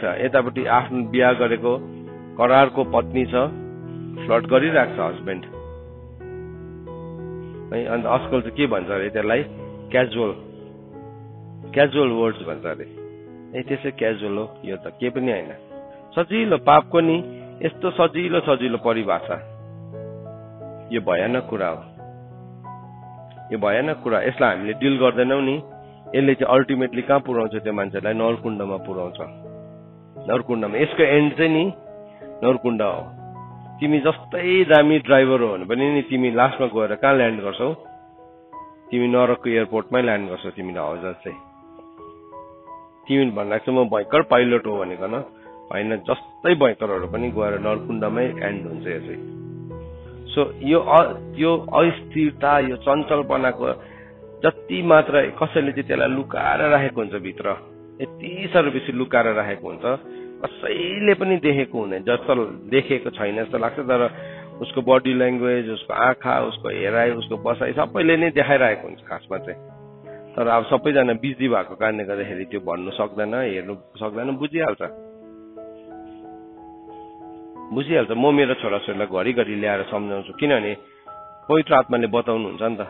छ। यतापट्टि आफ्नो बिहा गरेको करारको पत्नी छ, फ्लर्ट गरिरहेको छ हस्बेन्ड है। अन्त आजकल चाहिँ के भन्छ अरे त्यसलाई, क्याजुअल वर्ड्स भन्छ अरे। त्यसै क्याजुअल हो, यो त के पनि होइन, सजिलो पापको नि यस्तो सजिलो परिभाषा। यो भयानक कुरा हो, यसलाई हामीले डिल गर्दैनौँ नि, यसले चाहिँ अल्टिमेटली कहाँ पुर्याउँछ त्यो मान्छेलाई, नरकुण्डमा पुर्याउँछ। यसको एन्ड चाहिँ नि नरकुण्ड हो। तिमी जस्तै दामी ड्राइभर हो भने पनि नि तिमी लास्टमा गएर कहाँ ल्यान्ड गर्छौ, तिमी नरकको एयरपोर्टमै ल्यान्ड गर्छौ। तिमीले हजर चाहिँ तिमी भन्दाखेरि म भयङ्कर पाइलट हो भनेको न होइन, जस्तै भयङ्करहरू पनि गएर नरकुण्डमै एन्ड हुन्छ यो चाहिँ। सो यो अस्थिरता, यो चञ्चलपनाको जति मात्रा कसैले चाहिँ त्यसलाई लुकाएर राखेको हुन्छ भित्र, यति साह्रो बेसी लुकाएर राखेको हुन्छ, कसैले पनि देखेको हुँदैन, जस्तो देखेको छैन जस्तो लाग्छ। तर उसको बडी ल्याङ्ग्वेज, उसको आँखा, उसको हेराइ, उसको बसाइ सबैले नै देखाइरहेको हुन्छ खासमा चाहिँ। तर अब सबैजना बिजी भएको कारणले गर्दाखेरि त्यो भन्नु सक्दैन, हेर्नु सक्दैन, बुझिहाल्छ। म मेरो छोराछोरीलाई घरिघरि ल्याएर सम्झाउँछु, किनभने पवित्र आत्माले बताउनुहुन्छ नि त,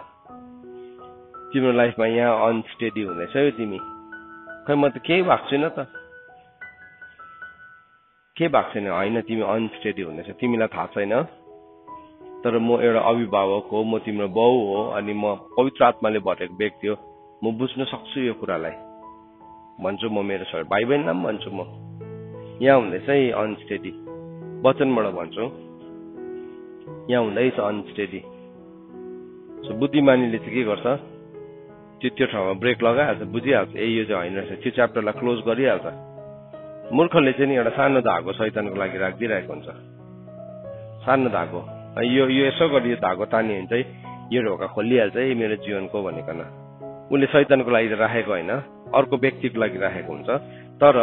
तिम्रो लाइफमा यहाँ अनस्टेडी हुँदैछ यो, तिमी खै म त केही भएको छैन त, के भएको छैन होइन तिमी अनस्टेडी हुनेछ तिमीलाई थाहा छैन तर म एउटा अभिभावक हो म तिम्रो बाउ हो अनि म पवित्र आत्माले भरेको व्यक्ति हो म बुझ्न सक्छु यो कुरालाई भन्छु म मेरो छोरा भाइ बहिनीलाई पनि भन्छु म यहाँ हुँदैछ अनस्टेडी वचनबाट भन्छु यहाँ हुँदैछ अनस्टेडी सो बुद्धिमानीले चाहिँ के गर्छ त्यो ठाउँमा ब्रेक लगाइहाल्छ बुझिहाल्छ यो चाहिँ होइन रहेछ त्यो च्याप्टरलाई क्लोज गरिहाल्छ मूर्खले चाहिँ नि एउटा सानो धागो शैतानको लागि राखिदिइरहेको हुन्छ सानो धागो यो यसो गरी यो धागो तान्यो भने चाहिँ यो ढोका खोलिहाल्छ मेरो जीवनको भनेकन उसले शैतानको लागि राखेको होइन अर्को व्यक्तिको लागि राखेको हुन्छ तर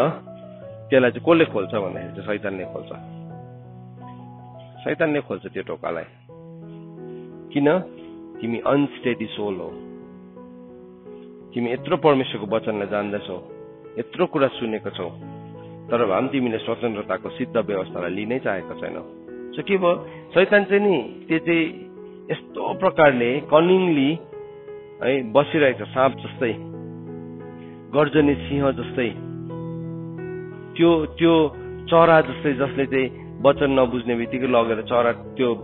त्यसलाई चाहिँ कसले खोल्छ भन्दाखेरि चाहिँ शैतानले खोल्छ त्यो ढोकालाई किन तिमी अनस्टेडी सोल हो तिमी यत्रो परमेश्वरको वचनलाई जान्दछौ यत्रो कुरा सुनेको छौ तर भए पनि तिमीले स्वतन्त्रताको सिद्ध व्यवस्थालाई लिनै चाहेको छैनौ सो के भयो शैतान चाहिँ नि त्यो चाहिँ यस्तो प्रकारले कनिङली है बसिरहेको छ साँप जस्तै गर्जने सिंह जस्तै त्यो चरा जस्तै जसले चाहिँ वचन नबुझ्ने बित्तिकै लगेर चरा त्यो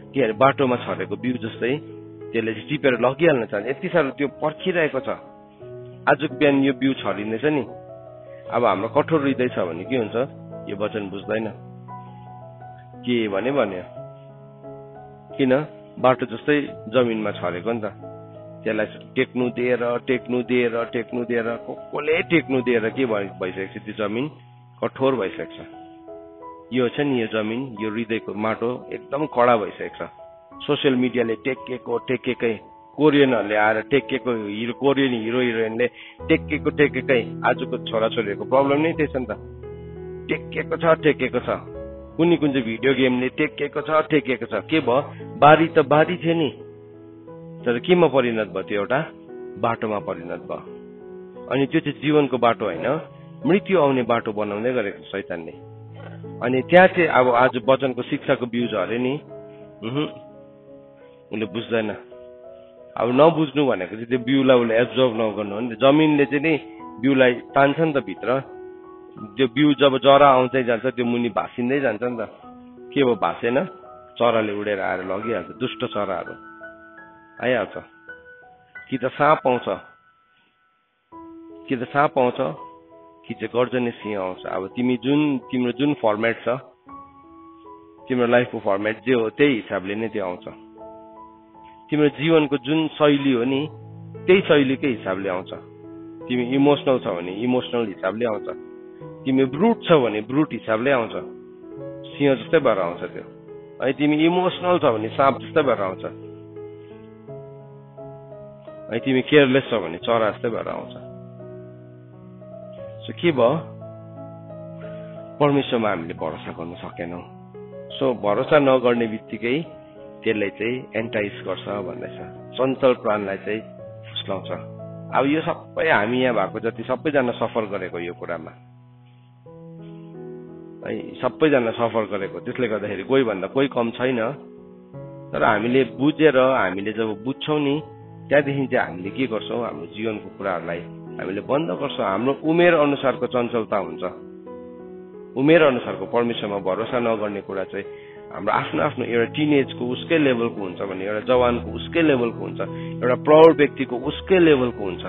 के अरे बाटोमा छरेको बिउ जस्तै त्यसले चाहिँ टिपेर लगिहाल्न चाहन्छ यति साह्रो त्यो पर्खिरहेको छ आज बिहान यो बिउ छरिँदैछ नि अब हाम्रो कठोर हृदय छ भने के हुन्छ यो वचन बुझ्दैन के भन्यो किन बाटो जस्तै जमिनमा छरेको नि त त्यसलाई टेक्नु दिएर कसले टेक्नु दिएर के भइसकेको छ त्यो जमिन कठोर भइसकेको छ यो छ नि यो जमिन यो हृदयको माटो एकदम कडा भइसकेको छ सोसियल मिडियाले टेकेकै कोरियनहरूले आएर टेकेको कोरियन हिरो हिरोइनले टेकेकै आजको छोराछोरीहरूको प्रब्लम नै त्यही छ नि त टेकेको छ कुन चाहिँ भिडियो गेमले टेकेको छ के भयो बारी त बारी थियो नि तर केमा परिणत भयो त्यो एउटा बाटोमा परिणत भयो अनि त्यो चाहिँ जीवनको बाटो होइन मृत्यु आउने बाटो बनाउँदै गरेको शैतानले अनि त्यहाँ चाहिँ अब आज वचनको शिक्षाको बिउ झरे नि उसले बुझ्दैन अब नबुझ्नु भनेको चाहिँ त्यो बिउलाई उसले एब्जर्भ नगर्नु हो नि जमिनले चाहिँ नि बिउलाई तान्छ नि त भित्र त्यो बिउ जब जरा आउँदै जान्छ त्यो मुनि भाँसिँदै जान्छ नि त के भयो भाँसेन चराले उडेर आएर लगिहाल्छ दुष्ट चराहरू आइहाल्छ कि त साँप आउँछ कि चाहिँ गर्जने सिंह आउँछ अब तिम्रो जुन फर्मेट छ तिम्रो लाइफको फर्मेट जे हो त्यही हिसाबले नै त्यो आउँछ तिम्रो जीवनको जुन शैली हो नि त्यही शैलीकै हिसाबले आउँछ तिमी इमोसनल छ भने इमोसनल हिसाबले आउँछ तिमी ब्रुट छ भने ब्रुट हिसाबले आउँछ सिंह जस्तै भएर आउँछ त्यो है तिमी इमोसनल छ भने साँप जस्तै भएर आउँछ है तिमी केयरलेस छ भने चरा जस्तै भएर आउँछ सो के भयो परमेश्वरमा हामीले भरोसा गर्न सकेनौं सो भरोसा नगर्ने बित्तिकै त्यसले चाहिँ एन्टाइज गर्छ भन्दैछ चञ्चल प्राणलाई चाहिँ फुस्लाउँछ अब यो सबै हामी यहाँ भएको जति सबैजना सफर गरेको यो कुरामा है सबैजना सफर गरेको त्यसले गर्दाखेरि कोही भन्दा कोही कम छैन तर हामीले बुझेर हामीले जब बुझ्छौं नि त्यहाँदेखि चाहिँ हामीले के गर्छौं हाम्रो जीवनको कुराहरूलाई हामीले बन्द गर्छौं हाम्रो उमेर अनुसारको चञ्चलता हुन्छ उमेर अनुसारको परमेश्वरमा भरोसा नगर्ने कुरा चाहिँ हाम्रो आफ्नो एउटा टिनेजको उसकै लेभलको हुन्छ भने एउटा जवानको उसकै लेभलको हुन्छ एउटा प्रौढ व्यक्तिको उसकै लेभलको हुन्छ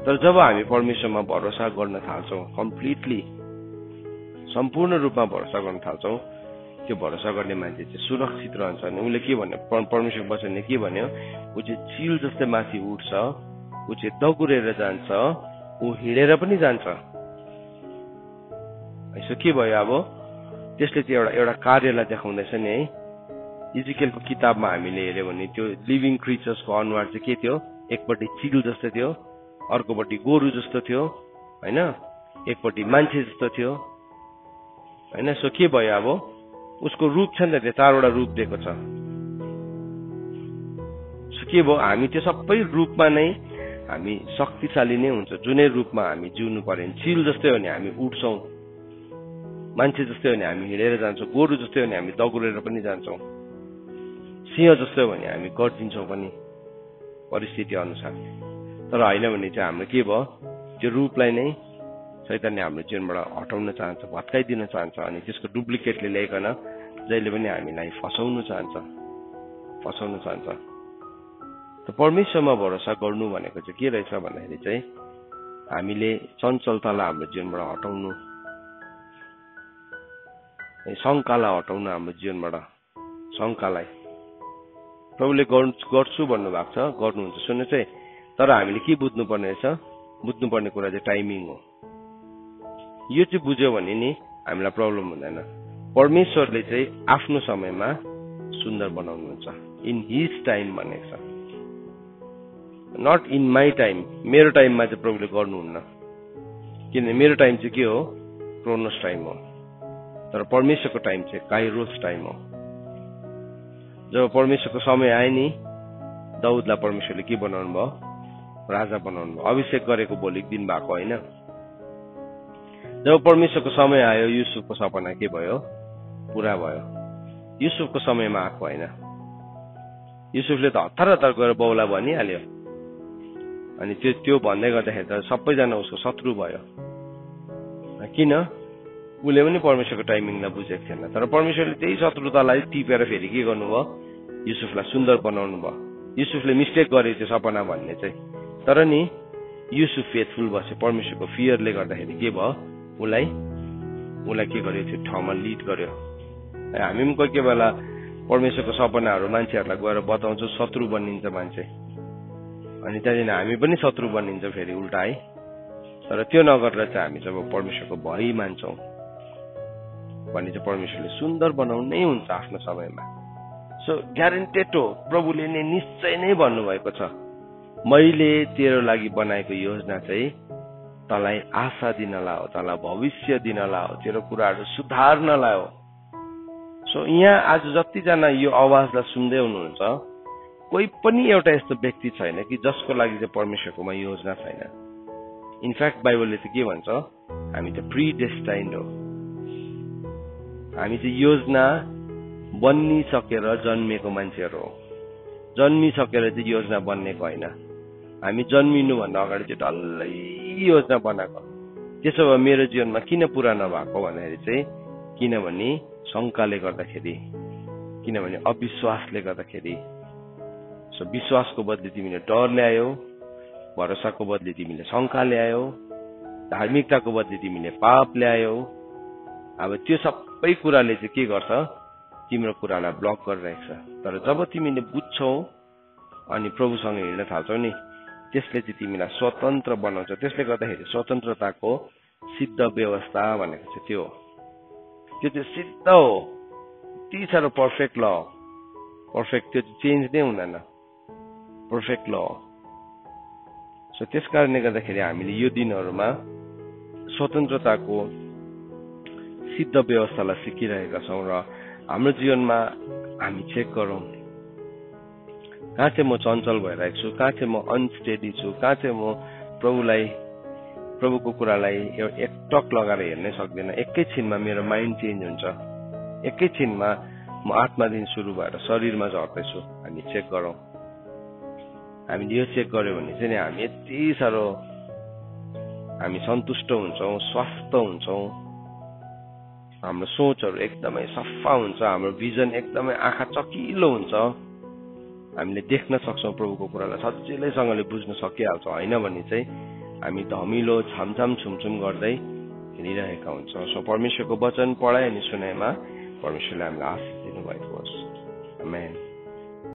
तर जब हामी परमेश्वरमा भरोसा गर्न थाल्छौं कम्प्लिटली सम्पूर्ण रूपमा भरोसा गर्न थाल्छौं त्यो भरोसा गर्ने मान्छे चाहिँ सुरक्षित रहन्छ अनि उसले के भन्यो परमेश्वर वचनले के भन्यो ऊ चाहिँ चिल जस्तै माथि उठ्छ ऊ चाहिँ दगुरेर जान्छ ऊ हिँडेर पनि जान्छ यसो के भयो अब त्यसले चाहिँ एउटा कार्यलाई देखाउँदैछ नि है इजिकेलको किताबमा हामीले हेर्यो भने त्यो लिभिङ क्रिचर्सको अनुहार चाहिँ के थियो एकपट्टि चिल जस्तो थियो अर्कोपट्टि गोरु जस्तो थियो हैन एकपट्टि मान्छे जस्तो थियो हैन सो के भयो अब उसको रूप छ नि त चारवटा रूप दिएको छ सो के भयो हामी त्यो सबै रूपमा नै हामी शक्तिशाली नै हुन्छ जुनै रूपमा हामी जिउनु पर्यो चिल जस्तै हो भने हामी उठ्छौं मान्छे जस्तै हो भने हामी हिँडेर जान्छौं गोरु जस्तै हो भने हामी दगुरेर पनि जान्छौं सिंह जस्तै हो भने हामी गर्दिन्छौं पनि परिस्थिति अनुसार तर होइन भने चाहिँ हाम्रो के भयो त्यो रूपलाई नै शैतानले हाम्रो जीवनबाट हटाउन चाहन्छ, भत्काइदिन चाहन्छ अनि त्यसको डुप्लिकेटले ल्याइकन जहिले पनि हामीलाई फसाउन चाहन्छ। त परमेश्वरमा भरोसा गर्नु भनेको चाहिँ के रहेछ भन्दाखेरि चाहिँ हामीले चञ्चलतालाई हाम्रो जीवनबाट हटाउनु, शङ्कालाई हटाउनु हाम्रो जीवनबाट, शङ्कालाई प्रभुले गर्छु भन्नुभएको छ, गर्नुहुन्छ। सुन्नु चाहिँ तर हामीले के बुझ्नुपर्ने रहेछ, बुझ्नुपर्ने कुरा चाहिँ टाइमिङ हो। यो चाहिँ बुझ्यो भने नि हामीलाई प्रब्लम हुँदैन। परमेश्वरले चाहिँ आफ्नो समयमा सुन्दर बनाउनुहुन्छ, इन हिज टाइम भनेको छ, नट इन माई टाइम। मेरो टाइममा चाहिँ प्रभुले गर्नुहुन्न, किनभने मेरो टाइम चाहिँ के हो, क्रोनोस टाइम हो, तर परमेश्वरको टाइम चाहिँ काइरोस टाइम हो। जब परमेश्वरको समय आयो नि, दाउदलाई परमेश्वरले के बनाउनु भयो, राजा बनाउनु भयो, अभिषेक गरेको भोलिको दिन भएको होइन। जब परमेश्वरको समय आयो, युसुफको सपना के भयो, पूरा भयो। युसुफको समयमा आएको होइन। युसुफले त हतार हतार गएर बाउलाई भनिहाल्यो, अनि त्यो भन्दै गर्दाखेरि त सबैजना उसको शत्रु भयो। किन? उसले पनि परमेश्वरको टाइमिङलाई बुझेको थिएन। तर परमेश्वरले त्यही शत्रुतालाई टिपेर फेरि के गर्नुभयो, युसुफलाई सुन्दर बनाउनु भयो। युसुफले मिस्टेक गरेको थियो सपना भन्ने चाहिँ, तर नि युसुफ फेथफुल बस्यो। परमेश्वरको फियरले गर्दाखेरि के भयो, उसलाई के गर्यो, त्यो ठाउँमा लिड गर्यो। हामी पनि कोही बेला परमेश्वरको सपनाहरू मान्छेहरूलाई गएर बताउँछौँ, शत्रु बनिन्छ मान्छे, अनि त्यहाँदेखि हामी पनि शत्रु बनिन्छ फेरि उल्टा है। तर त्यो नगरेर चाहिँ हामी जब परमेश्वरको भय मान्छौँ भने चाहिँ परमेश्वरले सुन्दर बनाउनै हुन्छ आफ्नो समयमा। सो ग्यारेन्टेड हो, प्रभुले नै निश्चय नै भन्नुभएको छ, मैले तेरो लागि बनाएको योजना चाहिँ तँलाई आशा दिनलाई हो, तँलाई भविष्य दिनलाई हो, तेरो कुराहरू सुधार्नलाई हो। सो यहाँ आज जतिजना यो आवाजलाई सुन्दै हुनुहुन्छ, कोही पनि एउटा यस्तो व्यक्ति छैन कि जसको लागि चाहिँ परमेश्वरकोमा योजना छैन। इनफ्याक्ट बाइबलले चाहिँ के भन्छ, हामी चाहिँ प्रिडेस्टाइन्ड हो। हामी चाहिँ योजना बनिसकेर जन्मिएको मान्छेहरू हो। जन्मिसकेर चाहिँ योजना बन्नेको होइन। हामी जन्मिनुभन्दा अगाडि चाहिँ डल्लै योजना बनाएको। त्यसो भए मेरो जीवनमा किन पुरा नभएको भन्दाखेरि चाहिँ किनभने शङ्काले गर्दाखेरि, किनभने अविश्वासले गर्दाखेरि। सो विश्वासको बदली तिमीले डर ल्यायौ, भरोसाको बदली तिमीले शङ्का ल्यायौ, धार्मिकताको बदली तिमीले पाप ल्यायौ। अब त्यो सबै कुराले चाहिँ के गर्छ, तिम्रो कुरालाई ब्लक गरिरहेको छ। तर जब तिमीले बुझ्छौ अनि प्रभुसँग हिँड्न थाल्छौ नि, त्यसले चाहिँ तिमीलाई स्वतन्त्र बनाउँछ। त्यसले गर्दाखेरि स्वतन्त्रताको सिद्ध व्यवस्था भनेको चाहिँ त्यो हो। त्यो चाहिँ सिद्ध हो, यति साह्रो पर्फेक्ट ल हो, पर्फेक्ट, त्यो चेन्ज नै हुँदैन, पर्फेक्ट ल हो। सो त्यस कारणले गर्दाखेरि हामीले यो दिनहरूमा स्वतन्त्रताको सिद्ध व्यवस्थालाई सिकिरहेका छौँ र हाम्रो जीवनमा हामी चेक गरौँ, कहाँ चाहिँ म चञ्चल भइरहेको छु, कहाँ चाहिँ म अनस्टेडी छु, कहाँ चाहिँ म प्रभुको कुरालाई एकटक लगाएर हेर्नै सक्दिनँ। एकैछिनमा मेरो माइन्ड चेन्ज हुन्छ, एकैछिनमा म आत्मादेखि सुरु भएर शरीरमा झर्दैछु। हामी चेक गरौँ। हामीले यो चेक गर्यो भने चाहिँ हामी यति साह्रो हामी सन्तुष्ट हुन्छौँ, स्वस्थ हुन्छौँ, हाम्रो सोचहरू एकदमै सफा हुन्छ, हाम्रो भिजन एकदमै आँखा चकिलो हुन्छ, हामीले देख्न सक्छौँ, प्रभुको कुरालाई सजिलैसँगले बुझ्न सकिहाल्छौँ। होइन भने चाहिँ हामी धमिलो छमछम छुमछुम गर्दै हिँडिरहेका हुन्छौँ। सो परमेश्वरको वचन पढाइ अनि सुनाइमा परमेश्वरले हामीलाई आशीष दिनुभएको होस्।